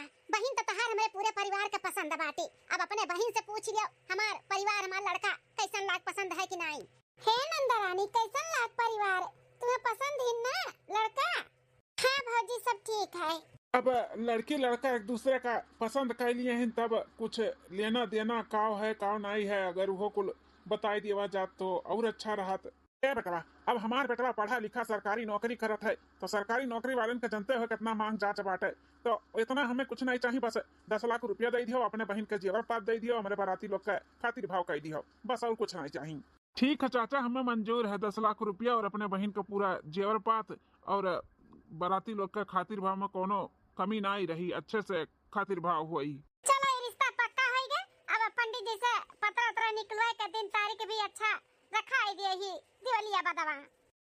बा, बहन तो तहार हमारे पूरे परिवार के पसंद बाटे। अब अपने बहन से पूछ लियो हमार परिवार हमार लड़का कैसन लाग पसंद है कि नहीं। हे नंदा रानी कैसन लाग परिवार तुम्हें पसंद है ना लड़का? हाँ भौजी सब ठीक है। अब लड़की लड़का एक दूसरे का पसंद कर लिए हैं तब कुछ लेना देना काव है काव नहीं है अगर वो कुल बताई दिया जात तो और अच्छा रहत। बेटवा अब हमार बेटवा पढ़ा लिखा सरकारी नौकरी करत है तो सरकारी नौकरी वालन के जनते हो कितना मांग जांच बाटे तो इतना हमें कुछ नहीं चाहिए। बस 10 लाख रुपया दे दियो, अपने बहन के जेवर पात दे दियो, हमारे बाराती लोग का खातिर भाव कर दियो, बस और कुछ नहीं चाहिए। ठीक है चाचा हमें मंजूर है 10 लाख रुपया और अपने बहन का पूरा जेवर पात और बाराती लोग का खातिर भाव में कोनो कमी नहीं रही, अच्छे से खातिर भाव हुई। चलो ये रिश्ता पक्का हो गया। अब पंडित जी से पत्र निकलवाए के दिन तारीख भी अच्छा रखा है दिए ही दिवालिया बदवा।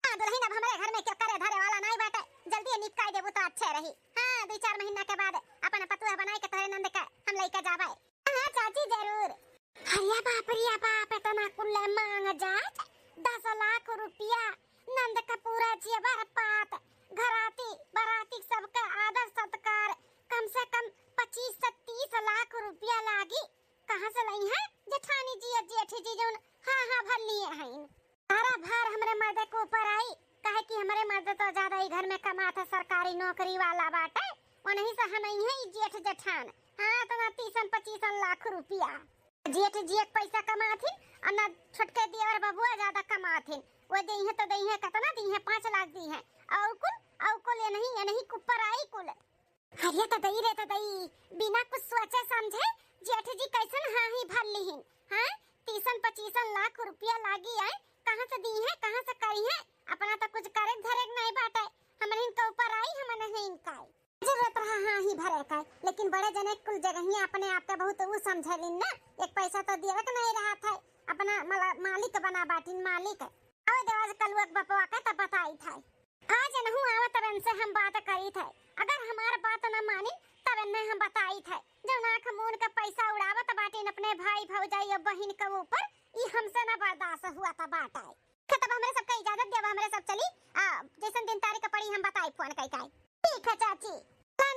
हां दुल्हन अब हमारे घर में क्या करे धरे वाला नहीं बाटे, जल्दी निपकाई देबो तो अच्छे रही। हां 2-4 महीना के बाद अपन पतुआ बनाए के तोरे नंद का हम लेके जावे। हां चाची जरूर। हरिया बाप इतना कुल मांग जात 10 लाख रुपया नंद का पूरा जेवर पात घराती बराती सबका आदर सत्कार कम से कम 25 से 30 लाख रुपया लागी। कहां से लाई है जेठानी जी जेठी जी जोन हां भर लिए हैं। सारा भार हमारे मर्द के ऊपर आई कहे कि हमारे मर्द तो ज्यादा ही घर में कमाता सरकारी नौकरी वाला बाटे उन्हीं से हम ही है जेठ जेठान। हां तो 30-25 लाख रुपया जेठ जी पैसा कमाथिन और ना छोटके देवर बबुआ ज्यादा कमाथिन। वो दी है तो दी है कितना दी है 5 लाख दी है और कुल ये नहीं ऊपर आई कुल। हरिया तो दई रे तो दई बिना कुछ सोचे समझे जेठ जी कैसन हां ही भर लीहिन। हां 30-25 लाख रुपया लागी है, कहां से दी है कहां से करी है, अपना तो कुछ करे धरे नहीं बाटे हमरे इनके ऊपर आई हमने नहीं इनका जरूरत रहा हां ही भरे का। लेकिन बड़े जने कुल जगह ही अपने आप के बहुत वो समझलिन ना, एक पैसा तो देवे के नहीं रहा था, अपना मालिक बना बाटिन मालिक और देवाज कलुक बपवा का तो बताई था। आज नहु आवत तब से हम बात करी थे, अगर हमार बात न मानी तब ने हम बताई थे जो नाक मून का पैसा उड़ावत बाटिन अपने भाई भौजाई और बहन के ऊपर ई हमसे न बर्दाश्त हुआ था बात है। तब हमरे सबका इजाजत देवा हमरे सब चली जैसन दिन तारीख पड़ी हम बताई फोन कई काई। ठीक है चाची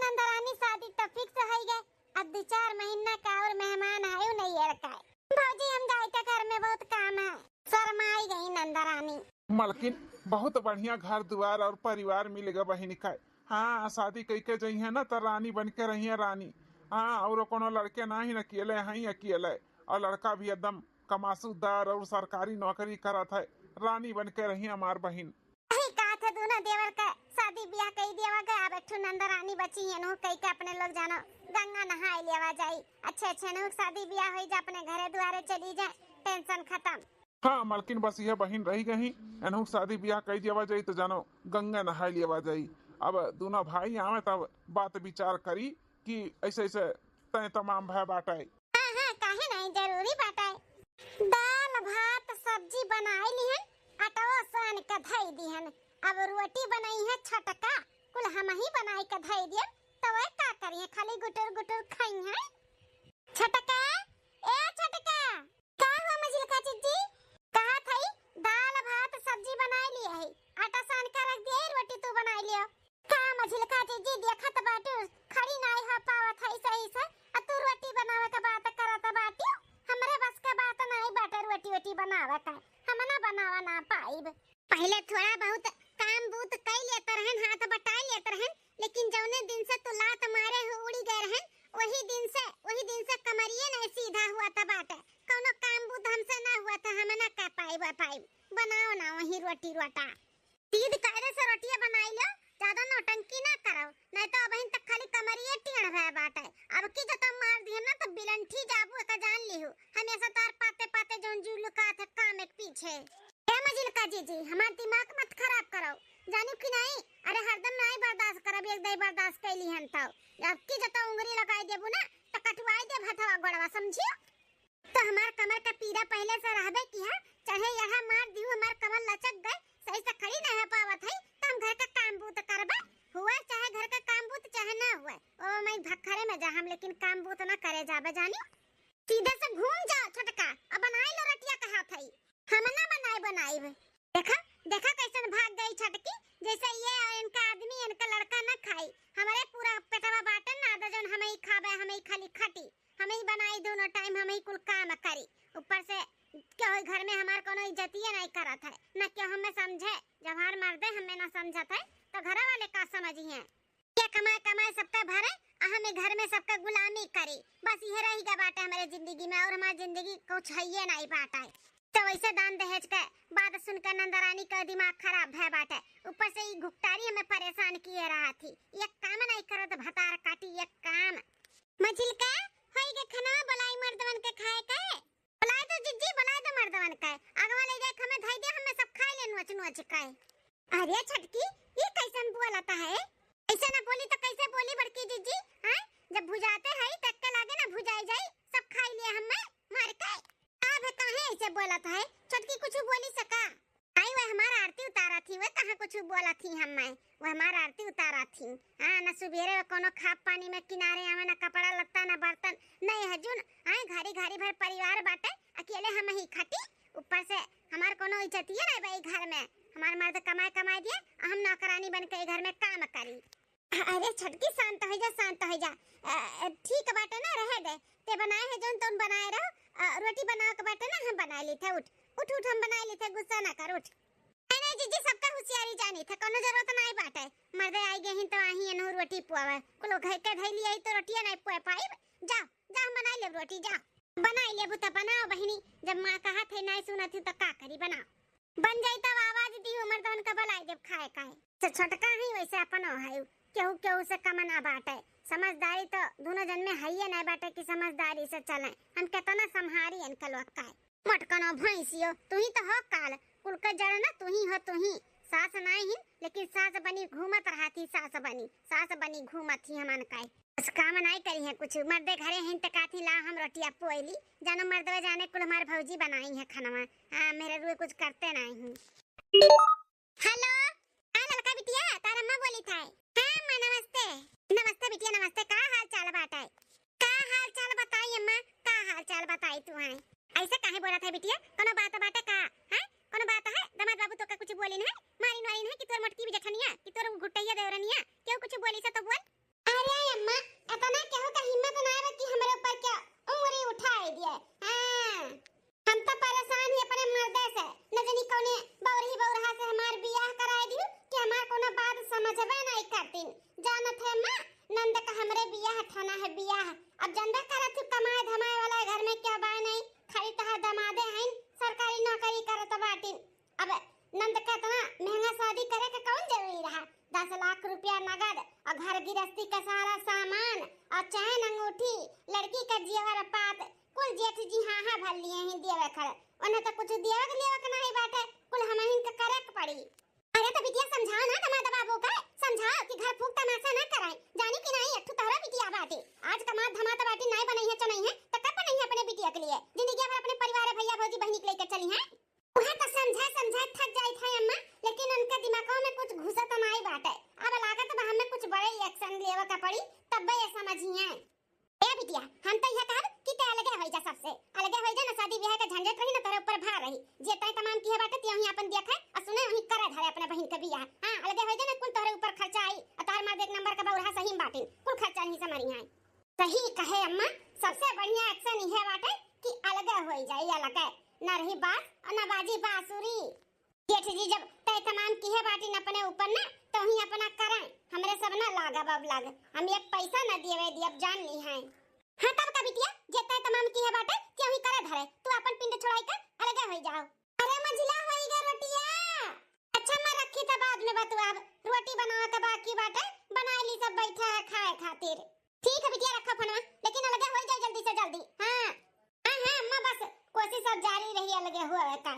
नंदा रानी शादी तो फिक्स हो गए, अब 2-4 महीना का और मेहमान आए नहीं लड़का भौजी हम जाए के घर में बहुत काम है शर्माई गई नंदा रानी। मलकिन बहुत बढ़िया घर द्वार और परिवार मिलेगा बहन का। हाँ शादी कई के जई है ना तो रानी बन के रही है रानी। हाँ और कोनो लड़के ना ही अकेले हैं अकेले और लड़का भी एकदम कमासूदार और सरकारी नौकरी करत है, रानी बन के रही हमार बहन। कहा था दोनों देवर का शादी ब्याह कई देवा गया, अब एक नंदा रानी बची है नो कई के अपने लोग जानो गंगा नहाए लेवा जाई अच्छे नो शादी ब्याह हो जा अपने घरे द्वारे चली जाए टेंशन खत्म। हाँ मलकिन बस यह बहन रही गई एनहु शादी ब्याह कई देवा जाई तो जानो गंगा नहाए लेवा जाई। अब दोनों भाई आवे तब बात विचार करी कि ऐसे ऐसे तय तमाम भय बाटे। हां काहे नहीं जरूरी बाटे। दाल भात सब्जी बनाई लिहन आटा सान के धई दिहन, अब रोटी बनाई है छटका कुल हम ही बनाई के धई दियन तो वे का करिए खाली गुटर खाई है। छटका ए छटका का हो मजिल का चिज्जी कहा थई दाल भात सब्जी बनाई ली है आटा सान के रख दिए रोटी तू बनाई लियो का मजिल का चिज्जी देखत बाटू खड़ी नहीं हो पावत है सही से तू रोटी बनावे के बात करत बाटी हमरे बस के बात नहीं बाटे रोटी बनावे का हम ना बनावा ना पाइब। पहले थोड़ा बहुत काम बूत कई लेते रहन हाथ बटाई लेते रहन, लेकिन जौने दिन से तू लात मारे हो उड़ी गए रहन वही दिन से कमरिए नहीं सीधा हुआ था बाटे कोनो काम बूत हमसे ना हुआ था, हम ना कर पाइब बनाओ ना वही रोटा सीध कायदे से रोटियां बनाई लो ज्यादा नौटंकी ना करो नहीं तो अबहिन तक खाली कमरिए टेढ़ भय बाटे। अब की जब मार दिए ना तो बिलंठी जाबू का जान लिहु हमेशा तार पाते जोन जुलू का थे काम एक पीछे। ए मजिल का जी हमार दिमाग मत खराब करो जानू कि नहीं, अरे हरदम नहीं बर्दाश्त करब एक दई बर्दाश्त कैली हन तो अब की जब उंगली लगाई देबू ना तो कटवाई दे भथवा गोड़वा समझियो। तो हमार कमर का पीड़ा पहले से रहबे की है चाहे यहां मार दिहु हमार कमर लचक गए सही से खड़ी नहीं पावत है तो हम घर का काम बूत करबे हुआ चाहे घर का काम बूत चाहे ना हुआ ओ मैं भखरे में जा हम लेकिन काम बूत ना करे जाबे जानियो। सीधे से घूम जाओ छटका अब बनाई लो रटिया कहा थई हम ना बनाई देखा कैसन भाग गई छटकी जैसे ये इनका आदमी इनका लड़का ना खाई हमारे पूरा पेटवा बाटन ना आधा जन हमें खाबे, हम ही खाली खटी, हम ही बनाई दोनों टाइम, हम ही कुल काम करी। ऊपर से क्या हो घर में हमार कोनो इज्जतिये नहीं करत है, न क्यों हमें समझे। जब हर मर्दे हमें ना समझत है तो घर वाले का समझिए। क्या कमाए कमाए सबका भरे, हमें घर में सबका गुलामी करी, बस यह रहेगा बाटे हमारे जिंदगी में, और हमारी जिंदगी कुछ है ये नहीं बाटा है। तो वैसे दान दहेज के बात सुनकर नंदरानी का दिमाग खराब है बाटे। ऊपर से ये घुकतारी हमें परेशान किए रहा थी, एक काम नहीं करत, भतार काटी एक काम। मछिल का होई के खाना बुलाई मर्दवन के खाए के, बुलाए तो जिज्जी, बुलाए तो मर्दवन के, अगवा ले जाए हमें धाई दे, हमें सब खाए ले नोच नोच के। अरे छटकी, ये कैसन बोलता है, ऐसा ना बोली तो कैसे बोली बड़की जिज्जी, हैं? जब भुजाते हैं तक के लागे ना भुजाई जाई, सब खाई लिए हमें मार के। अब काहे ऐसे बोलत है, छटकी कुछ बोली सका? आई वह हमारा आरती उतारा थी, वह कहां कुछ बोला थी हमें, वह हमारा आरती उतारा थी। हां ना सुबेरे कोनो खाप पानी में किनारे आवे, ना कपड़ा लत्ता ना बर्तन नहीं हजुन, हां घरी घरी भर परिवार बाटे, अकेले हम ही खटी। ऊपर से हमार कोनो इज्जतिये नहीं भाई घर में, हमार मर्द कमाए कमाए दिए, हम नौकरानी बन के घर में काम करी। अरे छटकी शांत हो जा, शांत हो जा, ठीक बाटे ना, रहे दे, ते बनाए है जोन तुम बनाए रहो, रोटी बनाओ के बाटे ना, हम बना ली थे, उठ उठ उठ, हम बना ली थे, गुस्सा ना कर, उठ। नहीं जीजी, सबका होशियारी जानी थे, कोनो जरूरत नहीं बाटे, मर्दे आई गए हैं तो आही एनहु रोटी पुआवे, कुलो घर के धैली आई तो रोटियां नहीं पुआ पाई। जाओ जा, हम बना ले रोटी, जा बनाई ले बुता, बनाओ बहिनी, जब मां कहा थे नहीं सुना थी तो का करी, बनाओ, बन जाई तब आवाज दी उमर तो उनका भलाई जब खाए खाए। तो छोटका ही वैसे अपन है, केहू केहू से कम ना बाटे, समझदारी तो दोनों जन में है ही नहीं बाटे कि समझदारी से चले। हम कितना संहारी इनका लोग का है, मटकनो भैंसियो, तू ही तो हो काल, कुल का जड़ ना तू ही हो, तू ही सास नहीं ही, लेकिन सास बनी घूमत रहती, सास बनी घूमत ही हमन का, बस काम नहीं करी है कुछ, मर्दे घरे हैं तो काथी ला हम रोटियां पोईली, जानो मर्दवे जाने कुल हमार भौजी बनाई है खाना। हां मेरे रुए कुछ करते नहीं हूं। हेलो, हां लड़का बिटिया, तारा अम्मा बोली था। हां अम्मा नमस्ते, नमस्ते बिटिया नमस्ते, का हाल चाल बाटे? का हाल चाल बताई अम्मा, का हाल चाल बताई तू है? ऐसे काहे बोला था बिटिया, कोनो बात बाटे का? हैं कोनो बात है? दमाद बाबू तो का कुछ बोली नहीं, मारी नहीं है कि तोर मटकी भी जठनिया, कि तोर गुटैया देवरनिया, क्यों कुछ बोली से तो बोल। अरे अम्मा, इतना केहू का हिम्मत ना है कि हमरे ऊपर क्या उंगली उठाई दिए। हां हम तो परेशान ही अपने मर्दे से, न जानी कौने बौरही बौरहा से हमार बियाह कराए दियो कि हमार कोनो बात समझबे नहीं करतीन। जानत है अम्मा, नंद का हमरे बियाह ठाना है बियाह, अब जनबे करत तू कमाए धमाए वाला घर में क्या बा नहीं, खाली तहा दमादे हैं सरकारी नौकरी करत बाटिन। अब नंद का इतना महंगा शादी करे के कौन जरूरी रहा, 10 लाख रुपया नगद और घर गृहस्थी का सारा सामान और चैन अंगूठी, लड़की का जेवर पात, कुल जेठ जी हां भर लिए हैं देवे खड़े, उन्हें तो कुछ देवे के लेवे के नहीं बाटे, कुल हम ही के करे के पड़ी। अरे तो बिटिया समझाओ ना दमाद बाबू का, समझाओ कि घर फूक तमाशा ना कराए, जानी कि नहीं अठू तोहरा बिटिया बाटे, आज कमात धमात बाटी नहीं बनई है चनई है तो कब बनई है अपने बिटिया के लिए, जिंदगी भर अपने परिवार भैया भौजी बहनी के लेकर चली है। वहां तो समझा थक जाई था अम्मा, लेकिन उनके दिमागों में कुछ घुसा तो नहीं बाटे, अब लागत बा हमें कुछ बड़े एक्शन लेवे का पड़ी तब ये समझिए। ए बिटिया हम तो यह कहब कि ते अलगे होई जा, सबसे अलगे होई जा ना, शादी ब्याह का झंझट रही ना तोरे ऊपर भार रही, जे तय तमाम की है बाटे ते वही अपन देखे और सुने वही करे धरे अपने बहन के बियाह। हां अलगे होई जा ना, कुल तोरे ऊपर खर्चा आई और तार मार एक नंबर का बौरहा सही बाटे, कुल खर्चा नहीं समरी है। सही कहे अम्मा, सबसे बढ़िया एक्शन यह बाटे कि अलगे होई जाई, अलगे ना रही बात और ना बाजी बांसुरी। जेठ जी जब तय तमाम की है बाटी न अपने ऊपर ना तो ही अपना करें, हमरे सब ना लागा बब लाग, हम एक पैसा न दिए दी, अब जान ली है। हां तब का बिटिया जे तय तमाम की है बाटे क्यों ही करे धरे, तू अपन पिंड छोड़ाई का अलगे होई जाओ। अरे मंजिला होई गे रोटिया, अच्छा मैं रखी त बाद में बतू, अब रोटी बनावे के बाकी बाटे, बनाई ली सब बैठा है खाए खातिर। ठीक है बिटिया रखो फोनवा, लेकिन अलगे होई जाए जल्दी से जल्दी। हां हां अम्मा बस कोशिश सब जारी रही अलगे हुए का।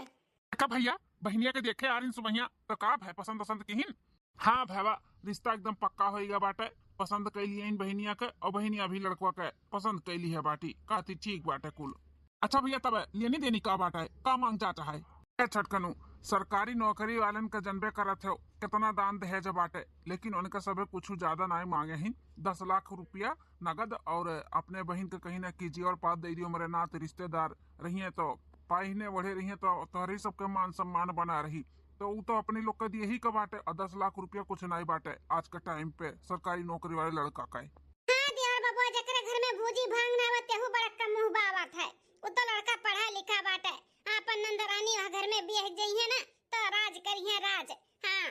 का भैया बहनिया के देखे आ रही सुबहिया तो का है पसंद पसंद किहिन? हाँ भैया रिश्ता एकदम पक्का होएगा बाटे, पसंद कैली इन बहनिया के और बहनिया भी लड़कवा के पसंद कैली है बाटी, काती ठीक बाटे कुल। अच्छा भैया तब लेनी देनी का बाटे, का मांग जाता है? छटकनू सरकारी नौकरी वालन का जनबे करत हो कितना दान दहेज बाटे, लेकिन उनका सब कुछ ज्यादा नहीं मांगे ही, 10 लाख रुपया नगद और अपने बहन के कहीं ना कीजिए और पात दे दियो, मेरे नात रिश्तेदार रही है तो पाइने बढ़े रही है तो तोहरी सबके मान सम्मान बना रही, तो वो तो अपने लोग का दिए ही का बाटे, और 10 लाख रुपया कुछ नहीं बाटे आज के टाइम पे सरकारी नौकरी वाले लड़का का। हां दियार बाबू जकरे घर में भूजी भांग ना आवत तेहू बड़ा कम मुंह बावत है। उ तो लड़का पढ़ा लिखा बाटे। अपन नंदरानी वह घर में बियाह जई है ना तो राज करिए राज। हां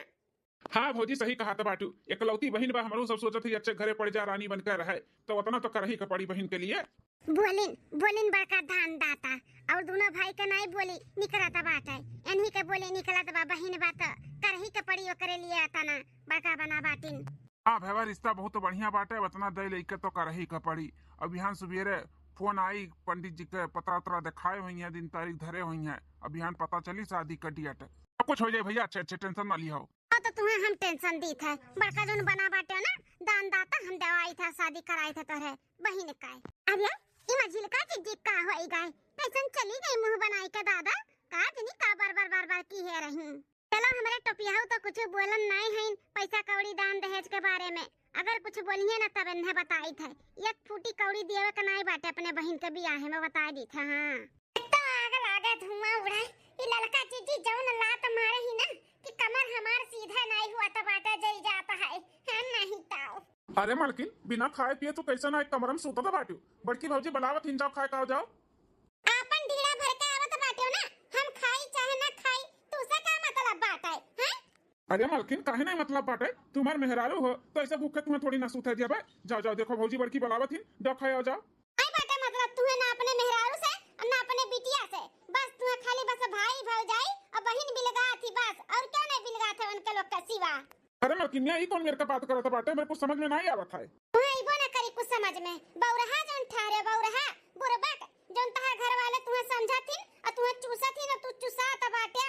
हाँ भौजी सही कहा था बाटू, एकलौती बहन बा, हमरो सब सोचत ही अच्छे घरे पड़ जा रानी बनकर रहे, तो उतना तो करही के पड़ी बहन के लिए। बोलिन बोलिन बड़का धान दाता और दोनों भाई के नहीं बोली निकलता बाटे। एनही के बोले निकलत बा बहिन बात करही के पड़ी ओकरे लिए तना बड़का बना बाटिन। हाँ भैया रिश्ता बहुत बढ़िया बाटे, उतना दे लेके तो करही के पड़ी। अब बिहान सुबेरे फोन आई पंडित जी के पता उतरा दिखाए हुई है, दिन तारीख धरे हुई है, अब बिहान पता चली शादी का डेट। सब कुछ हो जाए भैया, अच्छे अच्छे टेंशन ना लियो। तो तुम्हें हम टेंशन दी थे बड़का जोन बना बाटे ना दान दाता हम दवाई था शादी कराई थे तोरे बहिन का। अरे इमा झिलका जिद्दी का होई गए कैसन चली गई मुंह बनाई के दादा का जनी का बार बार की है रही। चलो हमारे टोपिया तो कुछ बोलन नहीं है पैसा कौड़ी दान दहेज के बारे में, अगर कुछ बोलिए ना तब इन्हें बताई थे एक फूटी कौड़ी देवे का नहीं बाटे अपने बहन के बियाह में बता दी था। हां तो आगे लागे धुआं उड़ाए ये लड़का चीजी जौन लात मारे ही ना कि कमर हमार सीधा नहीं हुआ तो बाटा जल जाता है नहीं ताओ। अरे मालकिन बिना खाए पिए तो कैसे ना एक कमरे में सोता था बाटू, बड़की भौजी बनावत हिन जाओ खाए खाओ जाओ। आपन ढीड़ा भर के आवत बाटो ना हम खाई चाहे ना खाई तू से का मतलब बात है हैं। अरे मालकिन काहे नहीं मतलब बाटे, तुम्हार मेहरारू हो तो ऐसे भूखे तुम्हें थोड़ी ना सूते दिया बे। जाओ जाओ देखो भौजी बड़की बनावत हिन, जाओ खाए जाओ। आई बाटे मतलब तुम्हें ना अपने मेहरारू से और ना अपने बिटिया से, बस तुम्हें खाली बस भाई भौजाई और बहन बिलगा थी बस, और क्या नहीं बिलगा थे उनके लोग का सिवा। अरे मालकिन ये कौन मेरे का बात करता बाटे, मेरे को समझ में नहीं आवत है। तुम्हें इबो ना करी कुछ समझ में बौरहा जोन ठारे बौरहा बुरबक जोन तहा घर वाले तुम्हें समझाथिन और तुम्हें चूसथिन और तू चूसात बाटे।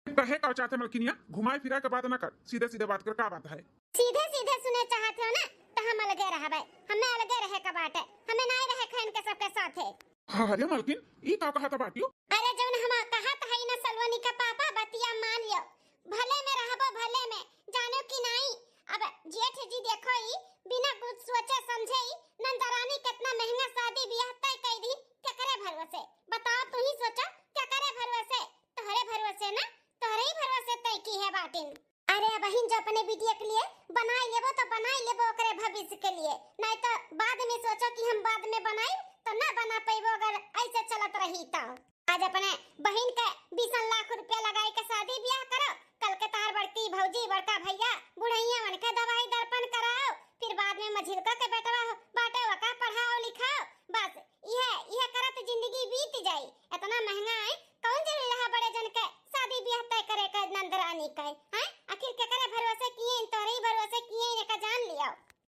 कहे का चाहते मलकिनिया, घुमाए फिरा के बात ना कर, सीधे सीधे बात कर का बात है। सीधे सीधे सुने चाहते हो ना तो हम अलगे रहबे, हमें अलगे रहे का बाटे, हमें नहीं रहे खैन के सबके साथ है। अरे मालकिन ई का कहा था बाटियो। अरे जोन हम कहत है ना सलवनी का पापा बतिया मान लियो, भले में रहबो भले में जानो कि नहीं। अब जेठ जी देखो ही बिना कुछ सोचे समझे ही नंदरानी कितना महंगा शादी ब्याह तय कर दी, क्या करे भरोसे बताओ, तू ही सोचो क्या करे भरोसे, तोहरे भरोसे ना तोहरे ही भरोसे तय की है बाटिन। अरे बहन जो अपने बिटिया के लिए बनाई लेबो तो बनाई लेबो ओकरे भविष्य के लिए, नहीं तो बाद में सोचो कि हम बाद में बनाई तो ना बना पाइबो अगर ऐसे चलत रही तो। आज अपने बहन के 20 लाख रुपया लगाई के शादी ब्याह करो, कल के तार बड़की भौजी बड़का भैया बुढ़ैया मन के दवाई दर्पण कराओ, फिर बाद में मझिलका के बेटवा बाटे वका पढ़ाओ लिखाओ, बस यह करत जिंदगी बीत जाई। इतना महंगा है कौन जरूरी रहा बड़े जन के शादी ब्याह तय करे के नंदरानी के हैं, आखिर के करे भरोसे किए तोरे ही भरोसे किए ने का जान लियो।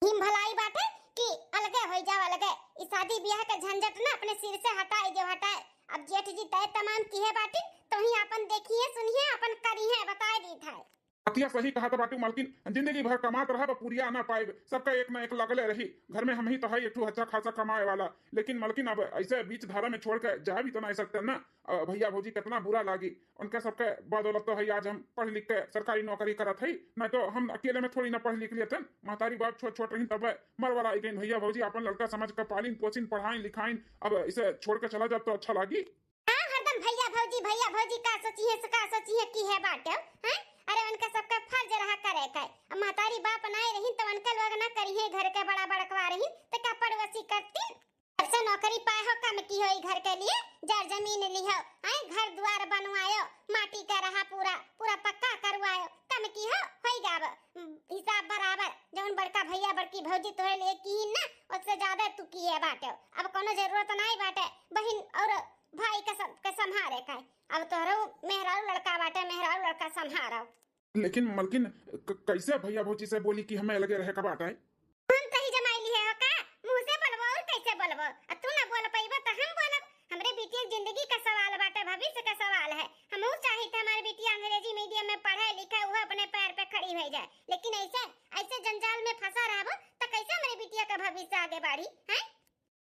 हिम भलाई बाटे कि अलगे हो जाओ अलगे, इस शादी ब्याह के झंझट ना अपने सिर से हटाए जो हटाए। अब जेठ जी तय तमाम की है बाटी तो ही अपन देखिए सुनिए अपन करिए बताए दी था। अतिया सही कहा था बाटू मालकिन, जिंदगी भर कमात रहा पूरिया ना पाए, सबका एक ना एक लगले रही। घर में हम ही तो है एक अच्छा खासा कमाए वाला, लेकिन मालकिन अब ऐसे बीच धारा में छोड़ के जा भी तो नहीं सकते ना। भैया भौजी कितना बुरा लागी, उनके सबके बदौलत तो है आज हम पढ़ लिख के सरकारी नौकरी करत है, नहीं तो हम अकेले में थोड़ी ना पढ़ लिख लेते। महतारी बाप छोट छोट रही तब मरवरा आई गई, भैया भौजी अपन लड़का समझ कर पालिन पोसिन पढ़ाइन लिखाइन, अब इसे छोड़ के चला जाब तो अच्छा लागी। हरदम भैया भौजी का सोची है की है बाटे हैं। अरे उनका सबका फर्ज रहा करे का, महतारी बाप नहीं रही तो उनका लोग ना करिए घर के बड़ा बड़कवा रही तो का पड़ोसी करती। सबसे नौकरी पाए हो कम की होई घर के लिए, जर जमीन लिहो हैं, घर द्वार बनवायो, माटी का रहा पूरा पूरा पक्का करवायो, कम की होई जाब हिसाब बराबर। जौन बड़का भैया बड़की भौजी तोरे लिए की ना उससे ज्यादा तू की है बाटे, अब कोनो जरूरत नहीं बाटे बहन और भाई के संभारे का। अब तोरो मेहरारू लड़का बाटे, मेहरारू लड़का संभारो। लेकिन मलकिन कैसे भैया भौजी से बोली कि हमें लगे रहे का बात है। हम तो ही जमाई है का मुंह से बोलबो और कैसे बोलबो, तू ना बोल पाइबो तो हम बोलब। हमरे बेटी की जिंदगी का सवाल बाटे, भविष्य का सवाल है। हमहू चाहिए था हमारी बेटी अंग्रेजी मीडियम में पढ़े लिखे वो अपने पैर पे खड़ी हो जाए, लेकिन ऐसे जंजाल में फंसा रहबो तो कैसे हमारी बिटिया का भविष्य आगे बढ़ी है।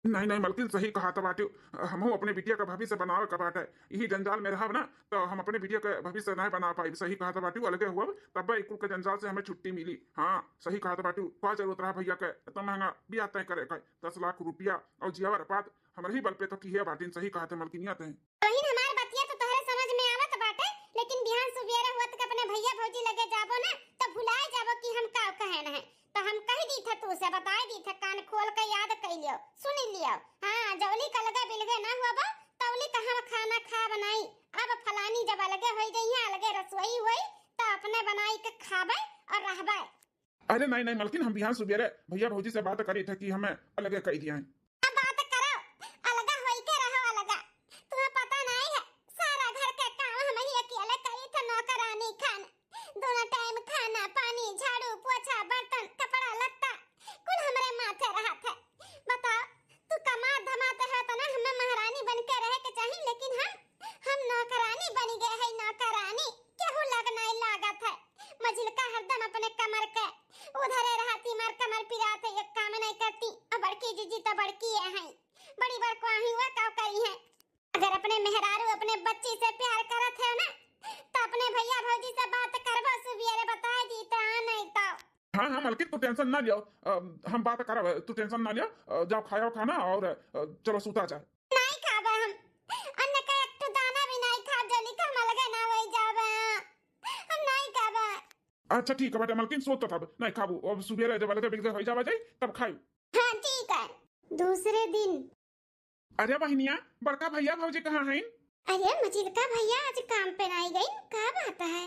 नहीं नहीं मलकिन सही कहा था बाटू, हम अपने बिटिया का भविष्य बनावे का बात है, यही जंजाल में रहा ना तो हम अपने बिटिया का भविष्य नहीं बना पाए। सही कहा था बाटू, अलगे हुआ तब एक के जंजाल से हमें छुट्टी मिली। हाँ सही कहा था बाटू, क्या जरूरत रहा भैया का इतना महंगा ब्याह तय करे का, 10 लाख रुपया और जियावर बात हमारे ही बल पे तो की है बाटिन। सही कहा था मलकिनिया ते बहिन हमार बतिया तो तोहरे समझ में आवत बाटे, लेकिन बिहान सुबेरे होत के अपने भैया भौजी लगे जाबो ना तो भुलाए जाबो कि हम का कहन है, तो हम कह दी थे, तू से बता दी थे, कान खोल के याद कर लियो, सुन लियो। हाँ, जवली का लगे बिलगे ना हुआ बा, तवली का हम खाना खा बनाई। अब फलानी जब अलगे हो गई है, अलगे रसोई हुई, तो अपने बनाई के खाबे और रहबे। अरे नहीं नहीं मलकिन, हम बिहान सुबेरे भैया भौजी से बात करी थे कि हमें अलगे कह दिया है। अब बात करो, अलगा होई के रहो अलगा। तुम्हें पता नहीं है, सारा घर के काम हम ही अकेले करी थे, नौकरानी खान। दोनों टाइम खाना पानी झाड़ू पोछा बर्तन कपड़ा लत्ता कुल हमारे माथे रहा था। बताओ, तू कमा धमाते है तो ना हमें महारानी बन के रहे के चाहिए, लेकिन हम नौकरानी बन गए है। नौकरानी केहू लगना ही लागत है। मझिलका हरदम अपने कमर के उधरे रहती, मार कमर पिराते, एक काम नहीं करती। और बड़की जीजी तो बड़की है, बड़ी बड़को ही हुआ का करी है। अगर अपने मेहरारू अपने बच्ची से प्यार करत है ना, तो अपने भैया भौजी से बात करबो, सुबियरे बता दी तो नहीं तो। हाँ हाँ मलकिन, तू टेंशन ना लियो, हम बात करब, तू टेंशन ना लियो। जाओ खाओ खाना और चलो सूता जाए। नहीं खाबे हम, अन्न का एक तो दाना भी नहीं खा, जो लिखा मलगे ना वही जाबे, हम नहीं खाबे। अच्छा ठीक है बेटा मलकिन, सोता था नहीं खाबू, अब सुबेरे जब अलगे बिलगे हो जावा जाए तब खाई। हाँ ठीक है। दूसरे दिन, अरे बहनिया, बड़का भैया भौजी कहाँ हैं? अरे मजिलका भैया आज काम पे नहीं गई, का बात है?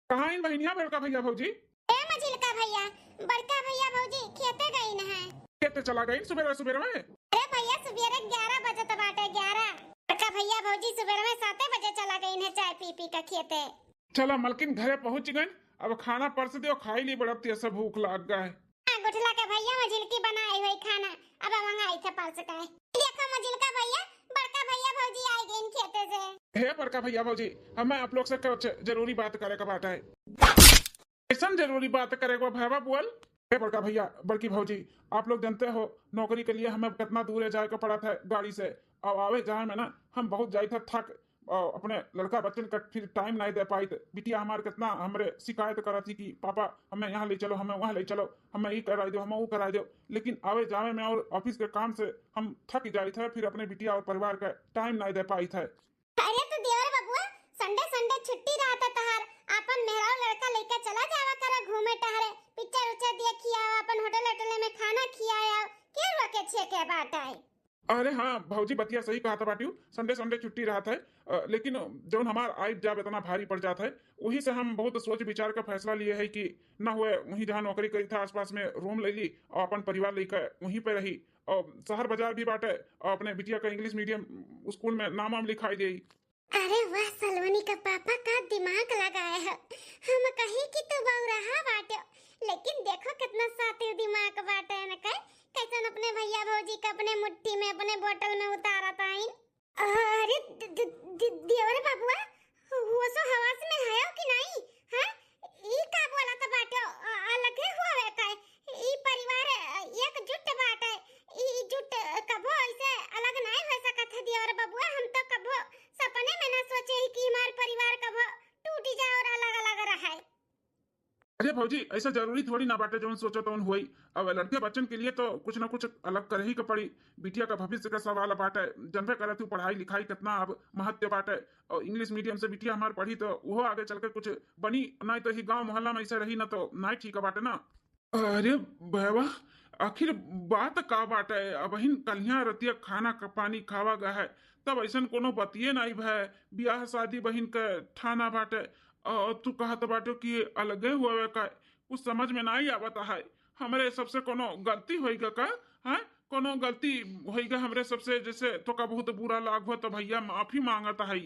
कहाँ हैं बहनिया बड़का भैया भौजी? ए मजिलका भैया, बड़का भैया भौजी खेते गई न है। खेते चला गई सुबेरे सुबेरे में? अरे भैया सुबेरे 11 बजे तो बाटे 11। बड़का भैया भौजी सुबेरे में 7 बजे चला गई है चाय पी पी का खेते। चलो मलकिन घरे पहुँच गए, अब खाना परस दियो, खाई ली, बड़ा तेज से भूख लग गए। गुठला के भैया मजिलकी बनाई हुई खाना अब मंगाई थे परस का। देखो मजिलका भैया, बड़का भैया भौजी आई गई खेते से। हे बड़का भैया भौजी, हमें आप लोग से कुछ जरूरी बात करे का बात है। ऐसा जरूरी बात करे को भैया बोल। हे बड़का भैया बड़की भौजी, आप लोग जानते हो नौकरी के लिए हमें कितना दूर जाए का पड़ा था गाड़ी से, और आवे जाए में ना हम बहुत जाए थे थक, और अपने लड़का बच्चन का फिर टाइम नहीं दे पाई। बिटिया हमारे कितना हमरे शिकायत करा थी कि पापा हमें यहाँ ले चलो, हमें वहाँ ले चलो, हमें ये करा दो, हमें वो करा दो, लेकिन आवे जावे में और ऑफिस के काम से हम थक जाए थे, फिर अपने बिटिया और परिवार का टाइम नहीं दे पाई थे। अरे तो देवर बबुआ, संडे संडे छुट्टी रहता तहार, अपन मेहरारू लड़का लेके चला जावा करो घूमे टहरे, पिक्चर उच्चर देखिया, अपन होटल में खाना खियाया, के रोके छे के बात है। अरे हाँ भौजी बतिया सही कहा था बाटियो, संडे संडे छुट्टी रहा था, लेकिन जो हमार आई जब इतना भारी पड़ जाता है, वही से हम बहुत सोच विचार का फैसला लिए है कि ना हुए वहीं जहाँ नौकरी करी था आसपास में रूम ले ली और अपन परिवार लेकर वहीं पे रही, और शहर बाजार भी बांटे, और अपने बिटिया का इंग्लिश मीडियम स्कूल में नाम वाम लिखाई दी। अरे वाह, सलोनी का पापा का दिमाग लगाया है। हम कहीं कि तू बहु रहा बाटे, लेकिन देखो कितना सातिर दिमाग बाटे है ना, कैसन अपने भैया भौजी का अपने मुट्ठी में अपने बोतल में उतारा ताइन। अरे देवर बाबुआ, वो सो हवास में है कि नहीं? हां, ई का बोला तो बाटे अलग हुआ है का, ई परिवार एकजुट बाटे, ई जुट कबो ऐसे अलग नहीं हो सकत है देवर बाबुआ। हम तो कबो सपने में ना सोचे कि हमार परिवार कबो टूट जाए और अलग अलग रहे। अरे भौजी ऐसा जरूरी थोड़ी ना बाटे, जो सोचो तो हुई। अब लड़के बच्चन के लिए तो कुछ ना कुछ अलग कर ही का पड़ी, बिटिया का भविष्य का सवाल बाटे, जनबे करे तू पढ़ाई लिखाई कितना अब महत्व बाटे, और इंग्लिश मीडियम से बिटिया हमार पढ़ी तो वो आगे चल के कुछ बनी, नहीं तो ही गांव मोहल्ला में ऐसे रही ना तो नहीं ठीक बाटे ना। अरे बाबा, आखिर बात का बाटे, अब हिन कलिया रतिया खाना का पानी खावा गया है, तब ऐसा कोनो बतिये नहीं भय, ब्याह शादी बहिन के ठाना बाटे, और तू कहत बाटो कि अलगे हुए का, कुछ समझ में नहीं आवता है। हमरे सबसे कोनो गलती होइगा का? हाँ, कोनो गलती होइगा हमरे सबसे, जैसे तो का बहुत बुरा लाग हो तो भैया माफी मांगता है।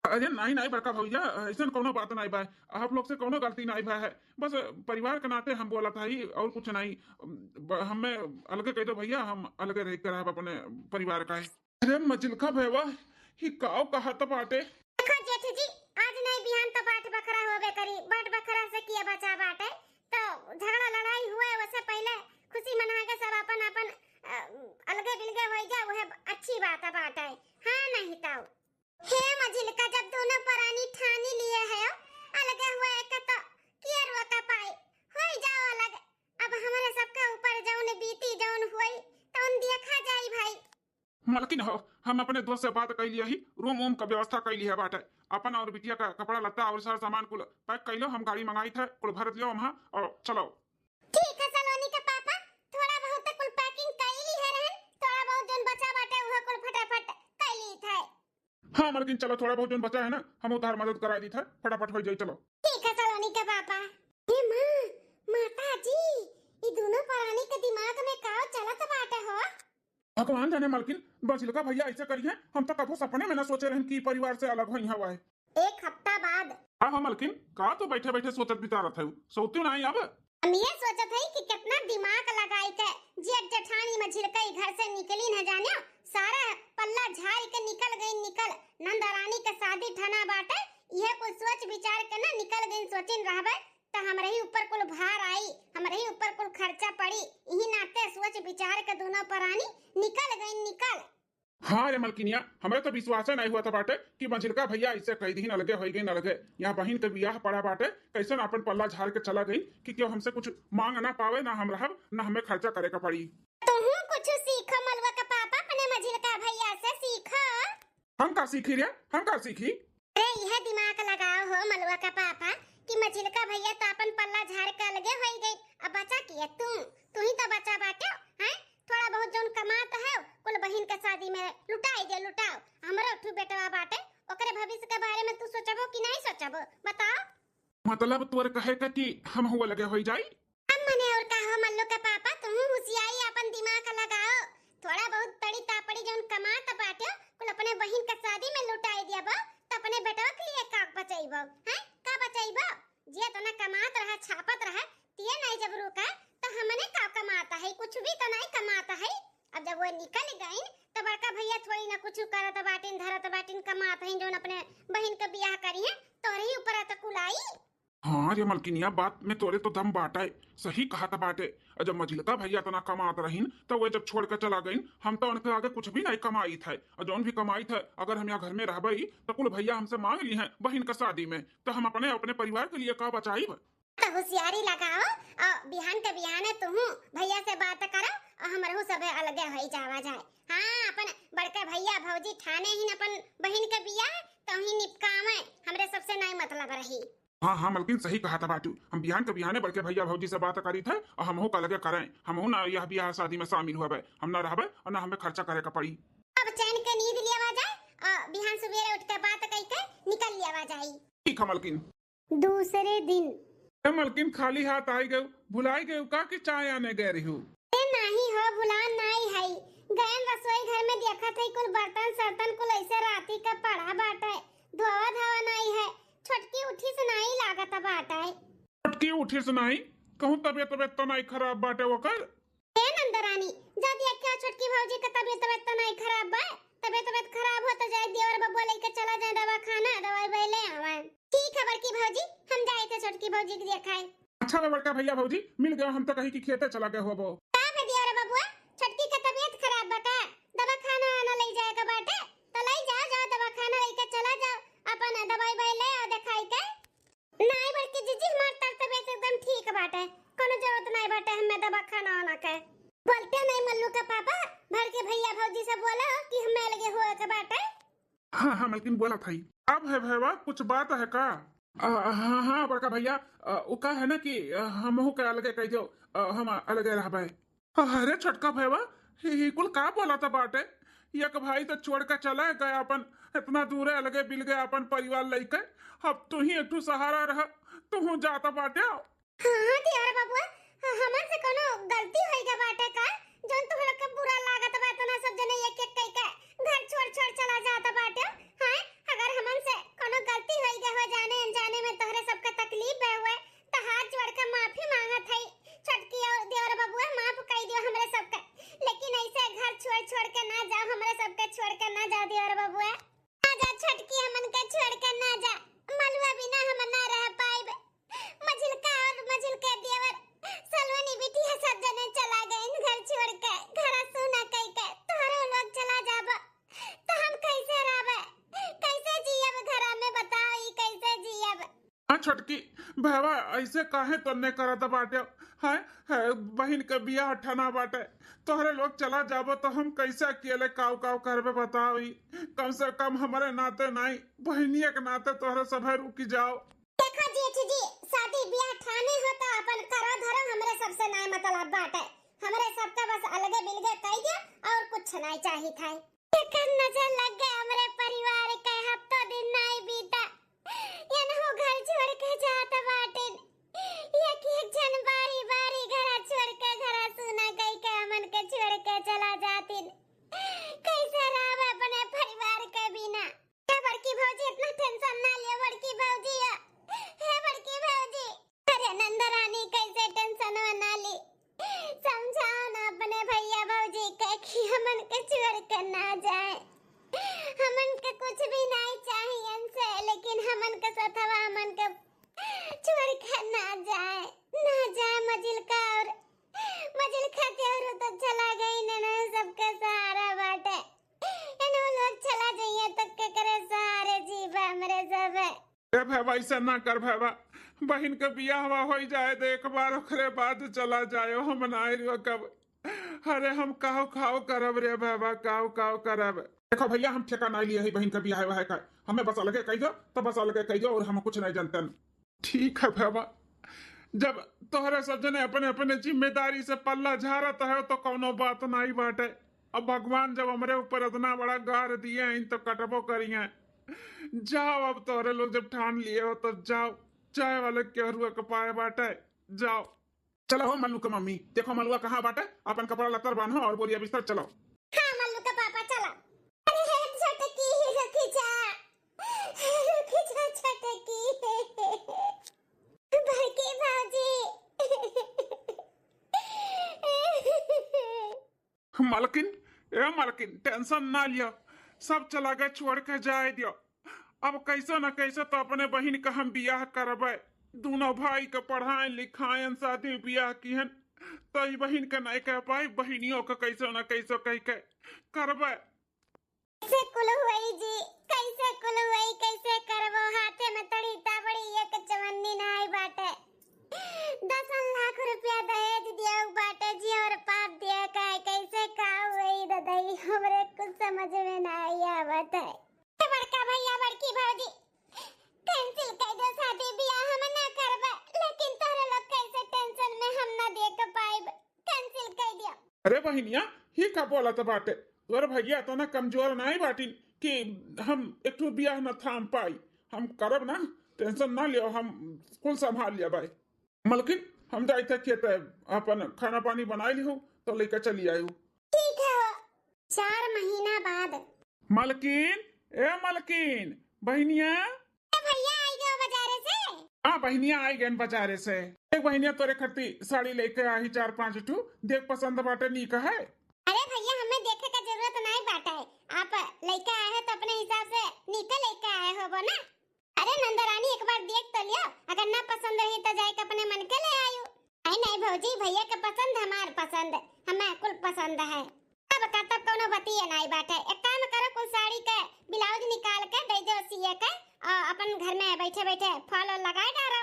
अरे नहीं नहीं बड़का भैया, ऐसा कोनो बात नहीं बा, आप लोग से कोनो गलती नहीं बा है, बस परिवार के नाते हम बोला था ही, और कुछ नहीं। हमें अलगे कह दो भैया, हम अलगे रह कर अपने परिवार का है। अरे मजिलका भैया, ही काव कहा तो बाटे। देखो जेठ जी, आज नहीं बिहान तो बाट बकरा होबे करी, बाट बकरा से किया बचा बाटे, तो झगड़ा लड़ाई हुए उससे पहले खुशी मना के सब अपन अपन अलगे बिलगे हो जाए, वह अच्छी बात है बाटे। हां नहीं तो हे मजिलका, जब दोनों परानी ठानी लिए है अलगे हुए का, तो किया रोका पाए हो जाओ अलग। अब हमारे सबका ऊपर जौन बीती जौन हुई तो उन देखा जाई भाई। मलकिन हो, हम अपने दोस्त से बात कर लिया ही, रूम वूम का व्यवस्था कर लिया बाटे, अपन और बिटिया का कपड़ा लत्ता और सारा सामान कुल पैक कर लो, हम गाड़ी मंगाई थे, कुल भर लियो वहाँ और चलो। ठीक है सलोनी का हाँ मलकिन चलो थोड़ा बहुत जो बचा है ना हम उधार मदद करा दी था फटाफट हो जाए चलो। ठीक है सलोनी के पापा। हे माँ, माता जी, ये दोनों प्राणी के दिमाग में का चलत बाटे हो? भगवान जाने मलकिन बंसिलका भैया ऐसे करिए हम तो कबो सपने में ना सोचे रहे कि परिवार से अलग हो हुआ है। एक हफ्ता बाद हाँ मलकिन का तो बैठे बैठे सोचत बिता रहा था सोते ना अब हम ये सोचत है कि कितना दिमाग लगाई के जेठ जेठानी में झिलकई घर से निकली न जाने सारा पल्ला झाड़ के निकल गई निकल नंदरानी के शादी ठना बाटे यह कुछ सोच विचार के ना निकल गई सोचिन रहबे तो हमरे ही ऊपर कुल भार आई हमरे ही ऊपर कुल खर्चा पड़ी यही नाते सोच विचार के दोनों प्राणी निकल गई निकल। हाँ रे मलकिनिया हमें तो विश्वास नहीं हुआ था बाटे कि मंझिलका भैया इससे कई दिन अलगे हो गई न लगे यहाँ बहन के बियाह पड़ा बाटे कैसे अपन पल्ला झाड़ के चला गई कि क्यों हमसे कुछ मांग ना पावे ना हम रहब ना हमें खर्चा करे का पड़ी। तुम कुछ सीखो मलवा का पापा अपने मंझिलका भैया से सीखो। हम का सीखी रे हम का सीखी? अरे यह दिमाग लगाओ हो मलवा का पापा कि मंझिलका भैया तो अपन पल्ला झाड़ के अलगे हो गई अब बचा किया तू ही तो बचा बाटे हैं थोड़ा बहुत जोन कमात है कुल बहन के शादी में लुटाई दे लुटाओ हमरो ठू बेटवा बाटे ओकरे भविष्य के बारे में तू सोचबो कि नहीं सोचबो बताओ। मतलब तोर कहे का कि हम हुआ लगे हो जाई हम मने और कहो मल्लो के पापा तुम होशियारी अपन दिमाग लगाओ थोड़ा बहुत तड़ी तापड़ी जोन कमात बाटे कुल अपने बहन के शादी में लुटाई दियाबो तो अपने बेटवा के लिए का बचाइबो हैं का बचाइबो जे तो ना कमात रहा छापत रहा तिए नहीं जब रुका तो हमने का कमाता है कुछ भी तो नहीं कमाता है अब जब वो निकल गई तो बड़का भैया थोड़ी ना कुछ करत बाटिन धरत बाटिन कमात है जोन अपने बहन के बियाह करी है तोरे ही ऊपर त कुलाई। हाँ रे मलकिनिया बात में तोरे तो दम बाटे सही कहा था बाटे जब मंझिलका भैया तना कमात रहीन तो वो जब छोड़ कर चला गई हम तो उनके आगे कुछ भी नहीं कमाई थे और जौन भी कमाई थे अगर हम यहाँ घर में रहबई तो कुल भैया हमसे मांग ली हैं बहन का शादी में तो हम अपने अपने परिवार के लिए का बचाई तो होशियारी लगाओ और बिहान के बिहाने तुम भैया से बात करो और हमरहु सब अलगे होई जावा जाए। हाँ अपन बड़के भैया भौजी ठाने ही अपन बहन के बियाह तो ही निपकावे हमरे सबसे नहीं मतलब रही। हाँ हाँ मलकिन सही कहा था बाटू हम बिहान के बिहाने बड़के भैया भौजी से बात करी थे और हमहू का लगे करें हमहू ना यह बियाह शादी में शामिल हुए हम ना रहबे और ना हमें खर्चा करे का पड़ी। अब चैन के नींद लिया जाए और बिहान सवेरे उठ के बात कई के निकल लिया जाए। ठीक है मलकिन। दूसरे दिन मलकिन खाली हाथ आई गए भुलाई गए का कि चाय आने गए रही हूँ? नहीं हो भुलान नहीं है गए रसोई घर में देखा थे कुल बर्तन सर्तन कुल ऐसे राती का पड़ा बाटा है धोवा धावा नहीं है छोटकी उठी से नहीं लागत बाटा है। छोटकी उठी से नहीं कहूँ तबियत तबियत तो नहीं खराब बाटे वो कर ए नंदरानी जदी क्या छोटकी भौजी का तबियत तबियत तो नहीं खराब बा तबियत खराब हो तो जाए देवर बब्बू लेके चला जाए दवा खाना दवाई भाई ले आवे। ठीक है बड़की भौजी हम जाए थे छोटकी भौजी के देखाए। अच्छा मैं बड़का भैया भौजी मिल गया हम तो कहीं की खेते चला गए हो वो देवर बब्बू छोटकी का तबियत खराब बता दवा खाना आना ले जाएगा बाटे तो ले जाओ जाओ दवा खाना लेके चला जाओ अपन दवाई भाई ले और दिखाई के नहीं बड़की जीजी हमार तबियत एकदम ठीक बाटे कोनो जरूरत नहीं बाटे हमें दवा खाना आना के बोलते नहीं मल्लू का पापा भर के भैया भौजी से बोला कि हमें लगे हुए के बाटे। हाँ हाँ मलकिन बोला था अब है भैया कुछ बात है का? हाँ हाँ बड़का भैया वो का है ना कि हम के अलगे कह दो हम अलगे रहबे। अरे छोटका भैया ही कुल का बोला था बाटे एक भाई तो छोड़ कर चला गया अपन इतना दूर अलगे बिल गया अपन परिवार लेके अब तू ही एक सहारा रहा तू जाता बाटे। हाँ दियार बाबू हमन से कोनो गलती होई गे बाटे का जोन तोहरा के बुरा लागत बा तना सब जने एक एक कई के घर छोड़ छोड़ चला जाता बाटे। हां अगर हमन से कोनो गलती होई गे हो जाने अनजाने में तोहरे सबके तकलीफ है हुए तो हाथ जोड़ के माफी मांगत है छोटकी और दियार बाबू माफ कर दियो हमरे सबके लेकिन ऐसे घर छोड़ छोड़ के ना जाओ हमरे सबके छोड़ के ना जाओ दियार बाबू आ जा छोटकी हमन के छोड़ के ना जा मलवा बिना हम ना रह पाइबे मझिलका और मझिलका देवर सलवनी बेटी है सब जने चला गए घर छोड़ के घर सुना कई के तोहरे लोग चला जाबा तो हम कैसे रहबे कैसे जियब घर में बताओ ई कैसे जियब। हाँ छोटकी भैया ऐसे काहे तन्ने करत बाटे है बहन के बियाह ठना बाटे तोहरे लोग चला जाबो तो हम कैसे अकेले काव काव करबे बताओ कम से कम हमारे नाते नहीं बहनिया के नाते तोहरे सब रुकी जाओ। देखो जेठ जी शादी बियाह ठाने हो तो अपन करो धरो हमरे सबसे नहीं मतलब बाटे हमरे सबका बस अलगे बिलगे कह दिया और कुछ नहीं चाहिए था। नजर लग गया हमरे परिवार का दिन नहीं बीता या ना वो घर छोड़ के जाता बाटे या कि एक जन बारी बारी घर छोड़ के घर सुना गई के अमन के छोड़ के चला जाती कैसे रह अपने परिवार के बिना। है बड़की भौजी इतना टेंशन ना लियो बड़की भौजी है बड़की भौजी। अरे नंदरानी कैसे टेंशन ना ली समझाओ ना अपने भैया भौजी के कि हमन के छोड़ के ना जाए। हमन के कुछ भी नहीं चाहिए इनसे लेकिन हमन के सथवा हमन के छोड़ के ना जाए मजिल का और मजिल खाते और तो चला गई ना सबके सहारा बाटे इन लोग चला जाइए तो के करे सहारे जीवा हमरे सब ए भाई ऐसा ना कर भाई बहन के बियाह हो जाए तो एक बार ओकरे बाद चला जाए हम ना आइलो कब। अरे हम काव करब रे बाबा काव करब। देखो भैया हम ठेका नहीं लिए है बहन का बियाह है का हमें बस अलगे कह दो तो बस अलगे कह दो और हम कुछ नहीं जानते। ठीक है बाबा जब तोहरे सब जने अपने अपने जिम्मेदारी से पल्ला झारत है तो कोनो बात नहीं बाटे। अब भगवान जब हमरे ऊपर इतना बड़ा गार दिए हैं तो कटबो करिए। जाओ अब तोहरे लोग जब ठान लिए हो तो जाओ चाय वाले केहरुआ के पाए बाटे जाओ। चलो हो मल्लू के मम्मी देखो मलुआ कहाँ बाटे अपन कपड़ा लत्तर बांधो और बोरिया बिस्तर चलो। हाँ मल्लू का पापा चलो। अरे छोटकी रुकी जा छोटकी बड़की भौजी। मालकिन टेंशन ना लियो सब चला गए छोड़ के जाए दियो। अब कैसे न कैसे तो अपने बहन का हम बियाह करबे। दोनों भाई के पढ़ाए लिखाए शादी बियाह किहन तो बहन के नहीं कह पाई बहनियों का कैसे न कैसे कह के करबे। कैसे कुल हुई जी कैसे करबो हाथे में तड़ी ताबड़ी एक चवन्नी नहीं बाटे 10 लाख रुपया दहेज दिया बाटे जी और पाप दिया कैसे का हुई ददाई हमरे कुछ समझ में नहीं आवत है। बड़का भैया बड़की भौजी कैंसिल कर दो शादी बियाह हम ना करबे लेकिन तोरे लोग कैसे टेंशन में हम ना देख पाइब कैंसिल कर दियो। अरे बहनिया ही का बोलत बाटे तोर भैया तो ना कमजोर नहीं बाटी कि हम एक तो बियाह न थाम पाई। हम करब ना टेंशन ना लियो हम कुल संभाल लिया भाई। मलकिन हम जाए थे खेत अपन खाना पानी बना लियो तो लेकर चली आयु। ठीक है 4 महीना बाद। मलकिन बहनिया भैया आई गए बाजारे से। हाँ बहनिया आई गए बाजारे से। एक बहनिया तोरे खर्ती साड़ी लेके आई 4-5 ठू देख पसंद बाटे नी का है। अरे भैया हमें देखे का जरूरत नहीं बाटा है आप लेके आए हो तो अपने हिसाब से निकल लेके आए हो वो ना। अरे नंदरानी एक बार देख तो लियो अगर ना पसंद रही तो जाके अपने मन के ले आयो। नहीं भौजी भैया का पसंद हमार पसंद हमें कुल पसंद है। अब का तब कोनो बतिए नहीं बाटे एक काम करो कुल साड़ी के ब्लाउज निकाल के दे दो सिए के और अपन घर में बैठे बैठे फॉल लगा डालो।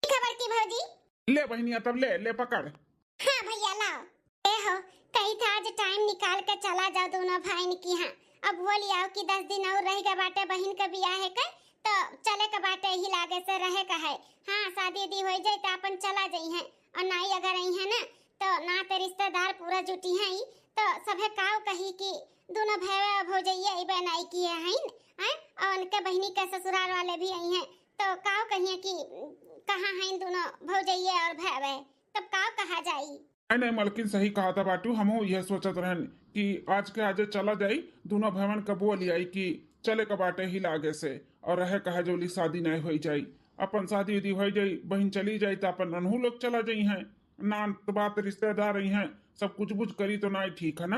खबर की भौजी ले बहनिया तब ले पकड़। हाँ भैया लाओ। ए हो कहीं था आज टाइम निकाल के चला जाओ दोनों भाई की। हाँ अब वो लियाओ कि 10 दिन और रहेगा बाटे बहन का बियाह है के तो चले के बाटे ही लागे से रहे का है। हाँ शादी दी हो जाए तो अपन चला जाई है और नाई अगर आई है ना तो ना ते रिश्तेदार पूरा जुटी है तो सभे काव कही कि दोनों भाई भौजैया ई बनाई की है हैं और उनके बहनी के ससुराल वाले भी आई हैं तो काव कहिए कि कहां हैं दोनों भौजैया और भाई तब काव कहा जाई। नहीं मलकिन सही कहा था बाटू हम यह सोचत रहन कि आज के आज चला जाई दोनों भवन का बोल आई कि चले का बाटे ही लागे से और रहे कहा जोली शादी नहीं हो जाई अपन शादी उदी हो जाई बहन चली जाई तो अपन अनहू लोग चला जाई हैं ना तो बात रिश्तेदार रही हैं सब कुछ बुझ करी तो नहीं ठीक है ना।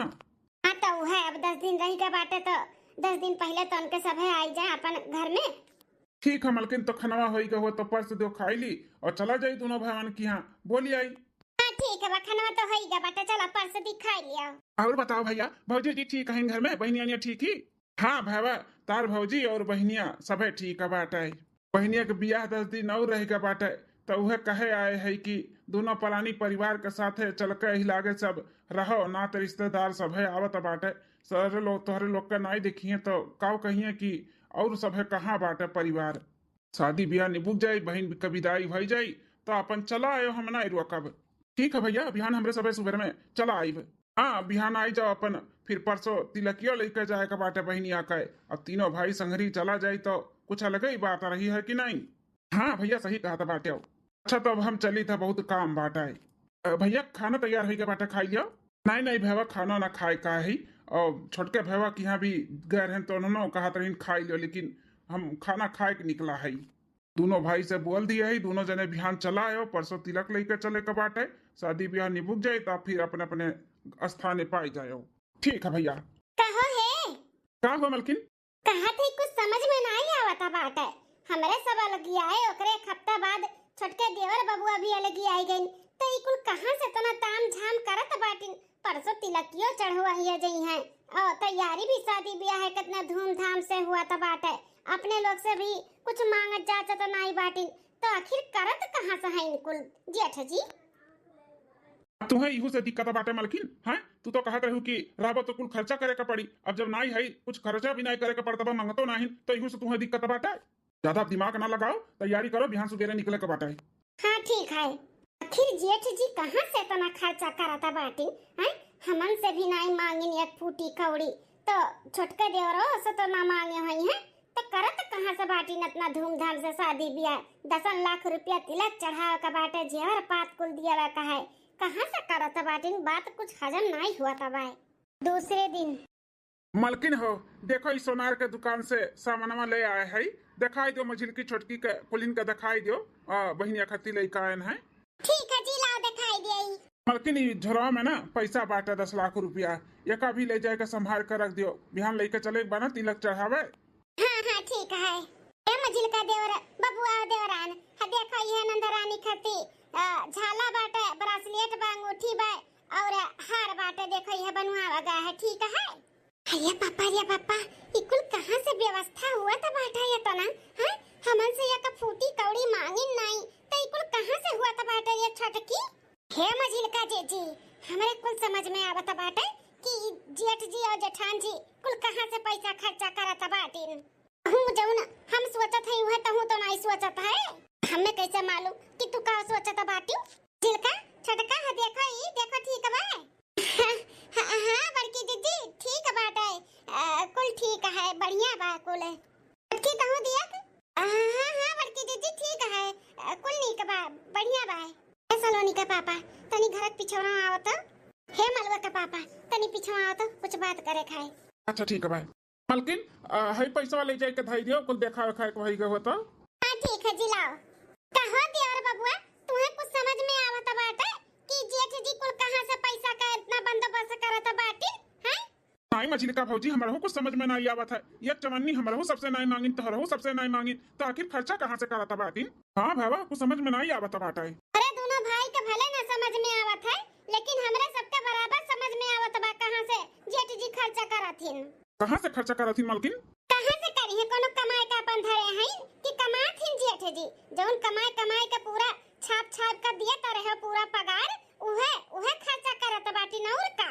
हाँ तो है अब 10 दिन रही का बाटे तो 10 दिन पहले तो उनके सभे आई जाए अपन घर में। ठीक है मलकिन तो खनवा होई का हो तो परस दो खाई ली और चला जाई दोनों भवन की यहाँ बोली आई। हाँ ठीक है खनवा तो होई बाटे चलो परस दिखाई लिया। और बताओ भैया भौजी जी ठीक है घर में बहनिया ठीक ही। हाँ भावा तार भौजी और बहनिया सभे ठीक है बाटे बहनिया के बियाह 10 दिन और रहेगा बाटे तो वह कहे आए है कि दोनों परानी परिवार के साथ चल के हिलागे सब रहो ना तो रिश्तेदार सब है आवत बाटे सारे लोग तोहरे लोग का नहीं देखिए तो काव कहिए कि और सब है कहाँ बाटे परिवार शादी ब्याह निबुक जाये बहन का विदाई भई जाये तो अपन चला आयो हम ना रुकब। ठीक है भैया बिहान हमरे सबे सुबह में चला आइब। हाँ बिहान आई जाओ अपन फिर परसों तिलकियो लेके जाए का बाटे बहनिया के। अब तीनों भाई संगरी चला जाए तो कुछ अलग ही बात रही है कि नहीं। हाँ भैया सही कहा था बाटे। अच्छा तो अब हम चली था, बहुत काम बाटा है। भैया खाना तैयार है के बाटे, खाई लियो। नहीं नहीं भैया खाना ना खाए का है। और छोटके भैया की यहाँ भी गए हैं तो उन्होंने कहा था खाई लियो, लेकिन हम खाना खाए के निकला है। दोनों भाई से बोल दिया है, दोनों जने बिहान चला आयो, परसों तिलक लेके चले के बाटे। शादी ब्याह निभुक जाए तो फिर अपने अपने स्थान पाई जाए। ठीक है भैया। कहो है का हो मलकिन? कहा थे कुछ समझ में नहीं आवता बाटे। हमरे सब अलग आए, ओकरे एक हफ्ता बाद छोटके देवर बबुआ भी अलग आई गई। तो ई कुल कहां से तना ताम झाम करत बाटिन। परसों तिलकियो चढ़वा ही जई है और तैयारी भी शादी ब्याह है कितना धूमधाम से हुआ था बाटे। अपने लोग से भी कुछ मांगत जाचत तो नहीं बाटिन। तो आखिर करत कहां से है कुल जेठ जी? तुम्हें इहू से दिक्कत बाटे मलकिन? हैं तू तो कहत रहू कि राबो तो कुल खर्चा करे का पड़ी। अब जब नहीं है कुछ खर्चा भी नहीं करे का पड़ता, मांगतो नहीं, तो इहू से तुम्हें दिक्कत बाटे। ज्यादा दिमाग ना लगाओ, तैयारी करो, बिहान सुबेरे निकले का बाटे। हाँ ठीक है। आखिर जेठ जी कहां से इतना खर्चा करता बाटिन? हैं हमन से भी नहीं मांगिन एक फूटी कौड़ी। तो छोटके देवरो से तो ना मांगे हुई हैं। तो करत कहां से बाटिन इतना धूमधाम से शादी ब्याह? 10 लाख रुपया तिलक चढ़ाव का बाटे, जेवर पात कुल दिया का है। कहां से करत बाटिन? बात कुछ हजम नहीं हुआ तब। दूसरे दिन मलकिन हो देखो, इस सोनार के दुकान से सामानवा ले आए है। दिखाई दो मझिल की छोटकी के पुलिन के दिखाई दो। बहनिया खती लेके आए हैं। ठीक है जी, लाओ दिखाई दे। मलकिन झोरा में ना पैसा बाटे 10 लाख रुपया, एका भी ले जाए के संभाल कर रख दियो, बिहान लेके चले एक बार ना तिलक चढ़ावे। हाँ हाँ ठीक है। ए मझिल का देवर बबुआ देवरान हा देखो ये नंदरानी खती झाला बाटे, ब्रासलेट बा, अंगूठी बा और हार बाटे। देखो ये बनवा लगा है। ठीक है। अरे पापा ये कुल कहां से व्यवस्था हुआ था बाटा ये तो ना? हां हमन से ये का फूटी कौड़ी मांगिन नहीं, तो ये कुल कहां से हुआ था बाटा ये छोटकी? हे मझिल का जी हमरे कुल समझ में आवत बाटे कि जेठ जी और जेठान जी कुल कहां से पैसा खर्चा करत बाटिन। हूं जौन हम सोचत हई वह तहु तो नहीं सोचत है। हमें कैसे मालूम कि तू का सोचत बाटी? जिलका छोटका हा देखो ठीक बा। हाँ बड़की दीदी ठीक बाटे, कुल ठीक है, बढ़िया बा कुल। की कहूं दिया? हाँ बड़की दीदी ठीक है, कुल नीक बा, बढ़िया बा। ए सलोनी का पापा तनी घर के पिछवा आवत। हे मलवा का पापा तनी पिछवा आवत, कुछ बात करे खाए। अच्छा ठीक है भाई। मलकिन है पैसा ले जाए के धाई दियो, कुल देखा खाए के भाई हो तो। हां ठीक है जी, लाओ। कहो देवर बबुआ तुम्हें कुछ समझ में आवत बाटे कि जेठ जी कुल कहां से पैसा का इतना बंदोबस्त करत बाटी? हैं नहीं मछली का भौजी हमारा कुछ समझ में नहीं आवत है। ये चवन्नी हमारा सबसे नहीं मांगिन, तोहरा सबसे नहीं मांगिन, तो आखिर खर्चा कहां से करता बाटी? हां भावा कुछ समझ में नहीं आवत बाटा। अरे दोनों भाई के भले ना समझ में आवत है, लेकिन हमरे सबके बराबर समझ में आवत बा कहां से जेठ जी खर्चा करथिन। कहां से खर्चा करथिन मलकिन? कहां से करी है? कोनो कमाई का अपन धरे हैं कि कमाथिन जेठ जी? जौन कमाई का पूरा छाप का दिया त रहे पूरा पगार, उहे खर्चा करत बाटी न और का।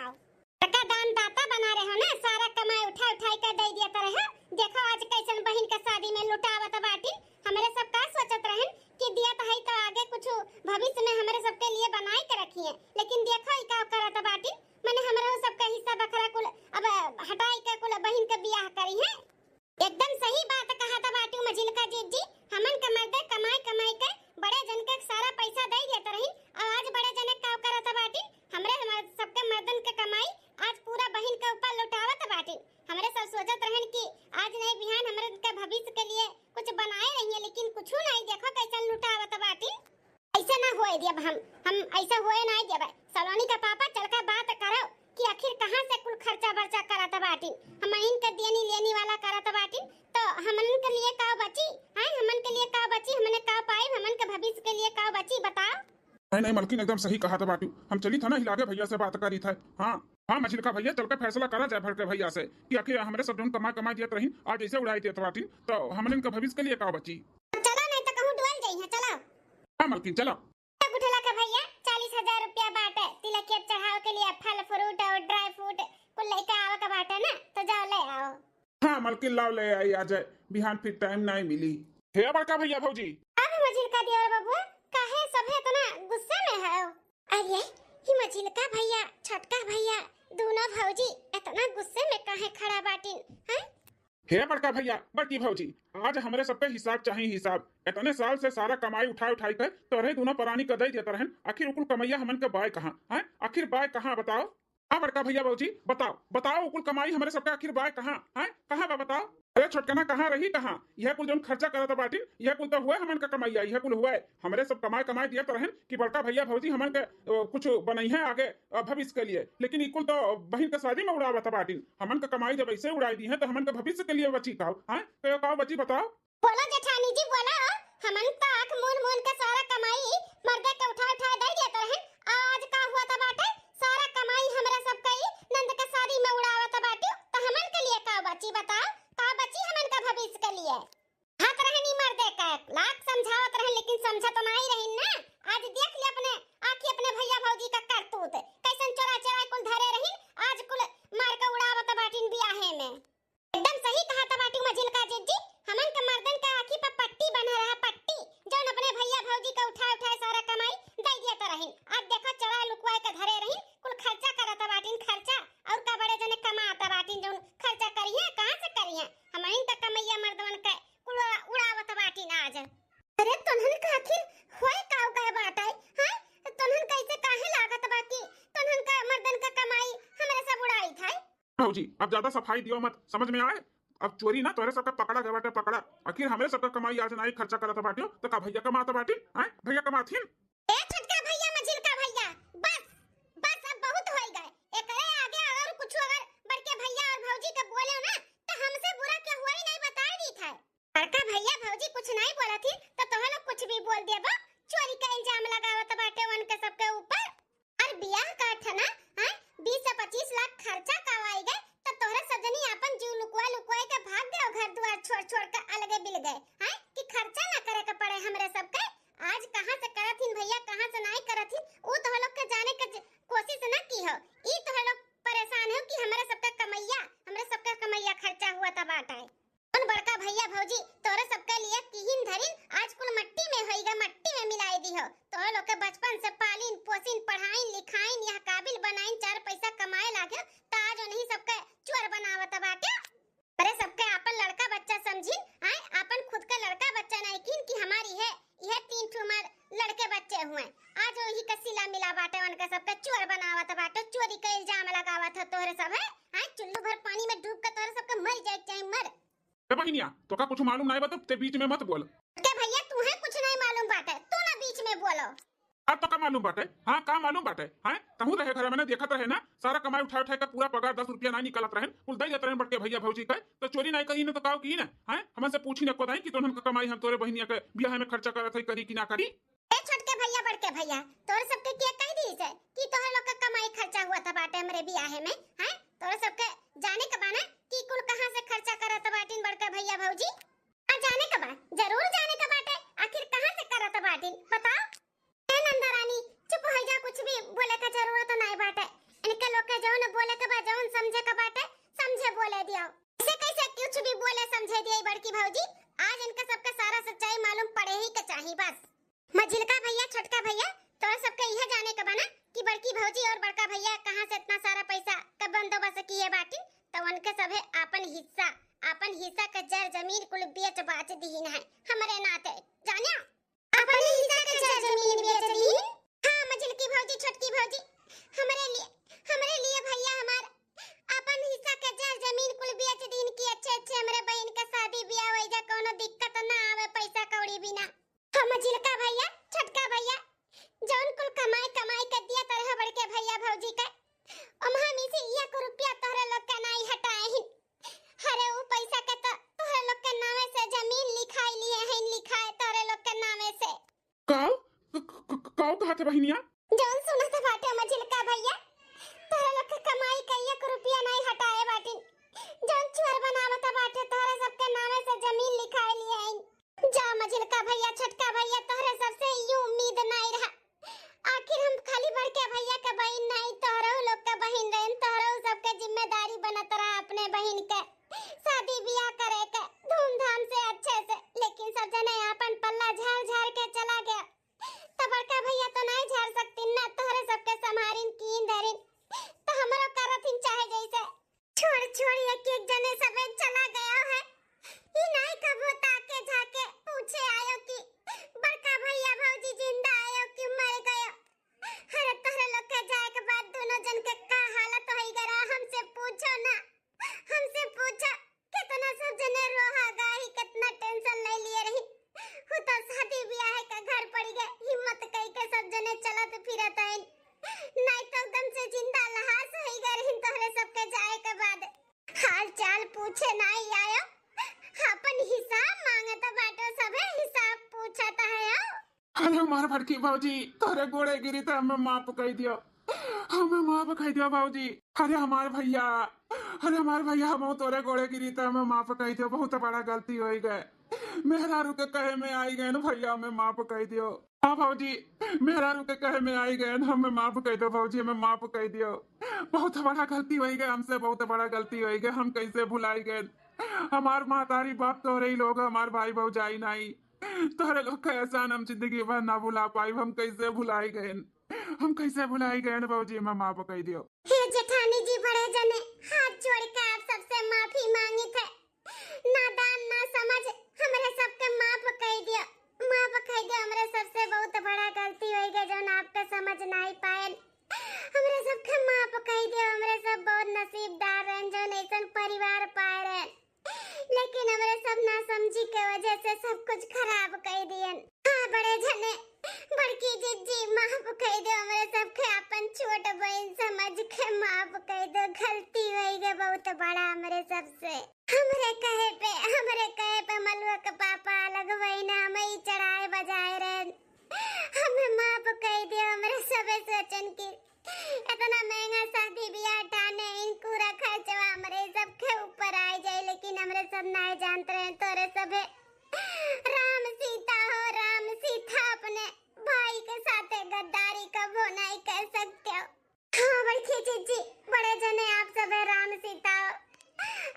टका दान दाता बना रहे हो ना, सारा कमाई उठाई के दे दिया त रहे। देखो आज कैसन बहन के शादी में लुटावत बाटी। हमरे सब का सोचत रहन कि दिया त है तो आगे कुछ भविष्य में हमरे सबके लिए बनाई के रखी है, लेकिन देखो ई का करत बाटी। माने हमरे सबका हिस्सा बखरा कुल अब हटाई के कुल बहन के बियाह करी है। एकदम सही बात कहा था बाटी मझिल का जी। हमन के मर्दे कमाई के बड़े जन के सारा पैसा दे देत रही, आज बड़े जने का करत बाटी। हमरे सबके मर्दन के कमाई आज पूरा बहन के ऊपर लुटावत बाटी। हमरे सब सोचत रहन कि आज नहीं बिहान हमरे के भविष्य के लिए कुछ बनाए रही है, लेकिन कुछ नहीं। देखो कैसे लुटावत बाटी। ऐसे ना होए दिया हम ऐसा होए नहीं देबे। सलोनी का पापा चल के बात करो कि आखिर कहां से कुल खर्चा बर्चा करत बाटी। हम इनके देनी लेनी वाला करत बाटी, तो हमन के लिए का बची? हां हमन के लिए का बची? हमने का पाई? हमन के भविष्य के लिए का बची बताओ? नहीं मलकिन एकदम सही कहा था बाटू। हम चली था ना हिलागे भैया से बात करी था। हाँ मछली का भैया चल के फैसला करा जाए भर के भैया से कि आखिर हमारे सब जन कमाई दियत रही, आज ऐसे उड़ाई दियत बाटी, तो हमन इनका भविष्य के लिए का बची? चलो नहीं तो कहूं डुअल जाई है। चलो हाँ मलकिन चलो। गुठला का भैया 40,000 रुपया बाटे तिलक के चढ़ाव के लिए, फल फ्रूट और ड्राई फ्रूट कुल लेके आवा का बाटे ना, तो जाओ ले आओ। हाँ मलकिन लाओ ले आई आ जाए, बिहान फिर टाइम नहीं मिली। हे बड़का भैया भौजी अब मझिल का देवर बाबू काहे सभे इतना गुस्से में है? अरे ही मझिलका भैया छोटका भैया दोनों भौजी इतना गुस्से में काहे खड़ा बाटिन हैं? हे बड़का भैया बड़की भौजी, आज हमारे सबका हिसाब चाहिए हिसाब। इतने साल से सारा कमाई उठाई कर तोरे दोनों प्राणी का दई देता रहन, आखिर उकुल कमैया हमन के बाय कहाँ है? आखिर बाय कहाँ बताओ? हाँ बड़का भैया भौजी बताओ बताओ, उकुल कमाई हमारे सबका आखिर बाय कहाँ है? कहाँ बा बताओ? अरे छोटकना कहाँ रही कहाँ? यह कुल जो खर्चा करत बाटिन यह कुल तो हुआ हमन का कमाइया, यह कुल हुआ हमारे सब कमाई कमाई दिया तो रहन कि बड़का भैया भौजी हमन के कुछ बनई है आगे भविष्य के लिए, लेकिन इकुल तो बहन के शादी में उड़ावत बाटिन। हमन का कमाई जब ऐसे उड़ाई दी है तो हमन के भविष्य के लिए बची कहो है? कहो बची बताओ? बोलो जेठानी जी बोलो, हमन तो आंख मून मून के सारा कमाई मर्दे के उठा उठा दे देत रहन, आज का हुआ त बाटे सारा कमाई हमरा सब कई नंद के शादी में उड़ावत बाटी, तो हमन के लिए का बची बताओ? का बची हमन का भविष्य के लिए? हाथ रहनी मर्दे का लाख समझावत रहन लेकिन समझा तो नहीं रहन ना। आज देख ले अपने आंखी अपने भैया भौजी का करतूत कैसन चोरा चोरा कुल धरे रहन, आज कुल मार के उड़ावत बाटिन बियाहे में। एकदम सही कहा त बाटी मझिलका जी, हमन के मर्दन का आंखी पर पट्टी बना रहा, पट्टी जौन अपने भैया भौजी का उठा उठा सारा कमाई दे देता रहन। आज देखो चोरा लुकवाए के धरे रहन, कुल खर्चा करत बाटिन खर्चा, और का बड़े जने कमाता बाटिन जौन खर्चा करिए कहां से करिए? हमन त कमैया मर्दवन के कुल उड़ावत बाटिन आज। अरे तन्हन का आखिर होय काव का बाटे हैं? तन्हन कैसे काहे लागत बाकी तन्हन का मर्दन का कमाई हमरे सब उड़ाई थाई? भौजी अब ज्यादा सफाई दियो मत, समझ में आए? अब चोरी ना तोरे सबका पकड़ा गया बाटे पकड़ा, आखिर हमारे सबका कमाई आज नहीं खर्चा करत बाटियो तो का भैया कमाता बाटी हैं? भैया कमाथिन? ए छोटका भैया मझिलका भैया बस बस अब बहुत होई गए। एकरे आगे अगर कुछ अगर बड़के भैया और भौजी के बोले ना तो हमसे बुरा के हुआ ही नहीं बता दी था। बड़का भैया भौजी कुछ नहीं बोला थी तो तोह लोग कुछ भी बोल देबो, चोरी का इल्जाम लगावत बाटे वन के सबके ऊपर। और बियाह का ठना हैं 20 से 25 लाख खर्चा करवाई गए तो तोहरा सजनी अपन जीव लुकवा लुकवाई के भाग गए, घर द्वार छोड़ छोड़ के अलगे बिल गए हैं कि खर्चा ना करे के पड़े हमरे सबके। आज कहां से करथिन भैया कहां से नहीं करथिन वो तो लोग के जाने के कोशिश ना की हो। ई तो लोग परेशान हो कि हमरे सबका कमैया खर्चा हुआ था बाटा है। उन बड़का भैया भौजी तोरे सबके लिए किहिन धरिन आज कुल मट्टी में होइगा, मट्टी में मिलाई दी हो। तो लोग के बचपन से पालिन पोसिन पढ़ाइन लिखाइन यह काबिल बनाइन चार पैसा कमाए लागे त आज नहीं सबके चोर बनावत बाटे। अरे सबके अपन लड़का बच्चा समझिन आए, अपन खुद का लड़का बच्चा नहीं किन कि हमारी है यह 3 ठुमर लड़के बच्चे हुए, आज वही कसीला मिला बाटे वन का सबके चोर बनावत बाटे, चोरी का इल्जाम लगावत है तोरे सब है। हां चुल्लू भर पानी में डूब के तोरे सबके मर जाए चाहे मर। ए बहिनिया तो का कुछ मालूम नहीं बता ते बीच में मत बोल। के भैया तू है कुछ नहीं मालूम बाटे, तू ना बीच में बोलो। अब तो का मालूम बाटे? हाँ का मालूम बाटे हैं? कहूं रहे घर मैंने देखत रहे ना सारा कमाई उठा उठा के पूरा पगार 10 रुपया नहीं निकलत रहे, कुल दई देत रहे बड़के भैया भौजी के, तो चोरी नहीं कही न तो काव की न हैं? हमन से पूछी न को दाई कि तोन हम कमाई हम तोरे बहिनिया के बियाह में खर्चा करत है करी कि ना करी? ए छोटके भैया बड़के भैया तोरे सबके के कह दी से कि तोहर लोग का कमाई खर्चा हुआ था बाटे हमरे बियाह में हैं? तोरे सबके जाने के बाना कि कुल कहां से खर्चा करत बाटिन बड़का भैया भौजी? आ जाने के बा जरूर जाने के बाटे, आखिर कहां से करत बाटिन बताओ? ए नंदरानी चुप हो जा, कुछ भी बोले का जरूरत नहीं बाटे। इनके लोग के जौन बोले के बा जौन समझे के बाटे समझे बोले दियो, ऐसे कैसे कुछ भी बोले समझे दिए बड़की भौजी। आज इनका सबका सारा सच्चाई मालूम पड़े ही के चाहिए बस। मझिलका भैया छोटका भैया तोरा सबके यह जाने के बना कि बड़की भौजी और बड़का भैया कहां से इतना सारा पैसा का बंदोबस्त किए बाटिन, तो उनके सभे अपन हिस्सा का जर जमीन कुल बेच बाच दीन है हमरे नाते जानिया। अपन हिस्सा का जर जमीन बेच दीन? हां मझिलकी भौजी छोटकी भौजी हमरे लिए भैया हमार अपन हिस्सा का जर जमीन कुल बेच दीन की अच्छे अच्छे हमरे बहन का शादी ब्याह होई जा कोनो दिक्कत ना आवे पैसा कौड़ी बिना। हम मझिलका भैया छोटका भैया जौन कुल कमाई कर दिया तरह बड़के भैया भौजी का हम इसे 1 रुपया तोहरे लोग के नहीं हटाए ही। अरे वो पैसा के तो तोहरे लोग के नामे से जमीन लिखाई लिए हैं, लिखाए तोहरे लोग के नामे से। काव कहा थे बहिनिया? जौन सुना था बाटे मझिलका भैया तोहरे लोग के कमाई का 1 रुपया नहीं हटाए बाटिन, जौन चोर बनावत बाटे तोहरे सबके नामे से जमीन लिखाई लिए हैं। जा मझिलका भैया छोटका भैया तोहरे सबसे ये उम्मीद नहीं रहा, आखिर हम खाली बड़के भैया का बहन नहीं तोहरो लोग का बहन रहन, तोहरो सबके जिम्मेदारी बनत रहा अपने बहन के शादी ब्याह करे के धूमधाम से अच्छे से, लेकिन सब जने अपन पल्ला झाड़ झाड़ के चला गया। तो बड़का भैया तो नहीं झाड़ सकती ना, तोहरे सबके संभारी एक एक जने सबे चला गया है। ई नहीं कबो ताके जाके पूछे आयो कि बड़का भैया भौजी जिंदा आयो कि मर गयो। अरे तोहरे लोग के जाए के बाद दोनों जन के का हालत होई गरा हमसे पूछो ना, हमसे पूछो। कितना सब जने रोहा गाही, कितना टेंशन ले लिए रही। हु तो शादी ब्याह का घर पड़ गए, हिम्मत कई के सब जने चलत फिरत आइन, नहीं तो एकदम से जिंदा लहास होई गए तोहरे सब के जाए के बाद। हाल चाल पूछे नहीं आयो, अपन हिसाब मांगे तो बाटो सबे हिसाब पूछता है। अरे हमार भड़की भौजी तोरे गोड़े गिरी तो हमें माफ कह दियो, हमें माफ कह दियो भौजी। अरे हमार भैया, अरे हमार भैया हम तोरे गोड़े गिरी तो हमें माफ कह दियो, बहुत बड़ा गलती हो गए। मेहरा रुके कहे में आई गए न भैया, हमें माफ कह दियो। हाँ भौजी, मेहरा रुके कहे में आई गए न, हमें माफ कह दो भौजी, हमें माफ कह दियो। बहुत बड़ा गलती हो गए हमसे, बहुत बड़ा गलती हो गए, हम कैसे भुलाई गए। हमार महतारी बाप तो रही लोग, हमार भाई भौजाई नहीं, तोहरे लोग का एहसान हम जिंदगी भर ना भुला पाई। हम कैसे भुलाई गए, हम कैसे भुलाई गए न भौजी, हमें माफ कह दियो। हे जेठानी जी बड़े जने हाथ जोड़ के आप सबसे माफी मांगी थे। नादान ना समझ हमरे सबके माफ कह दियो, माफ कह दियो। हमरे सबसे बहुत बड़ा गलती हो गई जो आपके समझ नहीं पाए। हमरे सबके माफ कह दियो। हमरे सब बहुत नसीबदार हैं जो ऐसन परिवार पाए रहे, लेकिन हमरे सब ना समझी के वजह से सब कुछ खराब कर दियन। हाँ बड़े जने, बड़की जीजी माफ कह दो। हमरे सबके अपन छोट बहन समझ के माफ कह दो, गलती हो गई बहुत बड़ा हमरे सबसे। हमरे कहे पे मलुआ के पापा अलग वहीना हमें चढ़ाए बजाए रहे, हमें माफ कह दियो। हमरे सबे सोचन की इतना महंगा शादी ब्याह ठाने इन पूरा खर्चवा हमरे सबके ऊपर आ जाए, लेकिन हमरे सब नहीं जानते रहे तोरे सबे राम सीता हो, राम सीता अपने भाई के साथ गद्दारी कबो नहीं कर सकते हो। हाँ बड़की जीजी बड़े जने आप सबे राम सीता हो,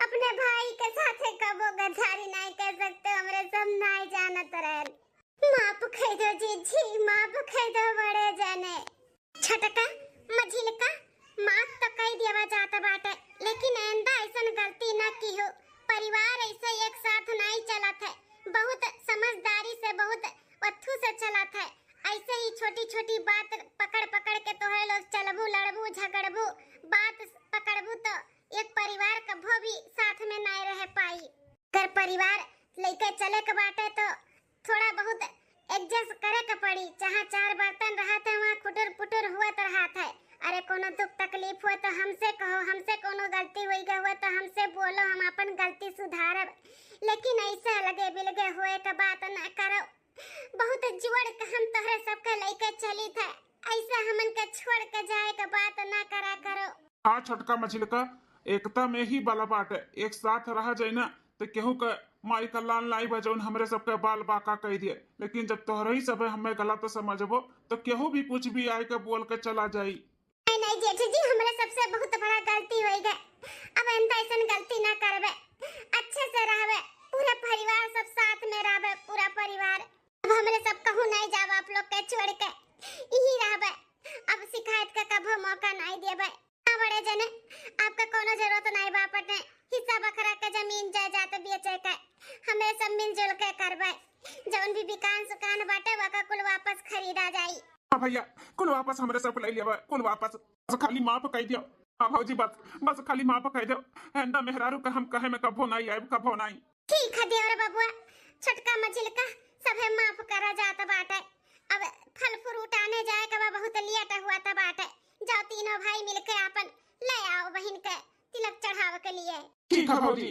अपने भाई के साथ कबो गद्दारी नहीं कर सकते। हमरे सब नहीं जानत रहे, माफ कह दो जीजी, माफ कह दो बड़े जने। छटका मझिलका माफ तो कह दिया जाता बाटे, लेकिन आइंदा ऐसन गलती ना की हो। परिवार ऐसे एक साथ नहीं चलत है, बहुत समझदारी से बहुत वत्थु से चलत है। ऐसे ही छोटी छोटी बात पकड़ पकड़ के तोहे लोग चलबू लड़बू झगड़बू, बात पकड़बू तो एक परिवार कभो भी साथ में नहीं रह पाई। अगर परिवार लेके चले के बाटे तो थोड़ा बहुत एडजस्ट करे के पड़ी। जहाँ चार बर्तन रहा था वहाँ खुटर पुटर हुआ तो रहा था। अरे कोनो दुख तकलीफ हुआ तो हमसे कहो, हमसे कोनो गलती हुई हुआ तो हमसे बोलो, हम अपन गलती सुधारब। लेकिन ऐसे लगे बिलगे हुए का बात न करो। बहुत जोड़ के हम तोहरे सबके लेके चली थे, ऐसे हमन के छोड़ के जाए का बात न करा करो। हाँ छोटका मछलिका, एकता में ही बला बाटे, एक साथ रह जाए ना तो केहू के माई कल्याण लाई बजौन हमरे सबके बाल बाका कह दिए। लेकिन जब तोहरे ही सब हमें गलत समझबो तो केहू भी कुछ भी आए के बोल के चला जाई। नहीं जेठ जी, हमरे सबसे बहुत बड़ा गलती हो गई। अब ऐसा गलती ना करबे, अच्छे से रहबे, पूरा परिवार सब साथ में रहबे, पूरा परिवार। अब हमरे सब कहूं नहीं जाब आप लोग के छोड़ के, यही रहबे। अब शिकायत का कभो मौका नहीं देबे। बड़े जने आपका कोनो जरूरत नहीं बापट ने हिस्सा बखरा के जमीन जायदाद बेचे के हमें सब मिलजुल के करबे। जौन भी दुकान सुकान बाटे वका कुल वापस खरीदा जाई। हाँ भैया कुल वापस हमरे सब ले लेबे, कुल वापस। बस खाली माफ कह दियो। हाँ भौजी बस खाली माफ कह दियो। एंदा मेहरारू का हम कहे में कभो नहीं आए, कभो नहीं। ठीक है देवर बबुआ, छोटका मझिलका सबे माफ करा जात बाटे। अब फल फ्रूट आने जाए का बहुत लेट हुआ था बाटे। जाओ तीनों भाई मिलके अपन ले आओ बहन के तिलक चढ़ावे के लिए। ठीक है भौजी।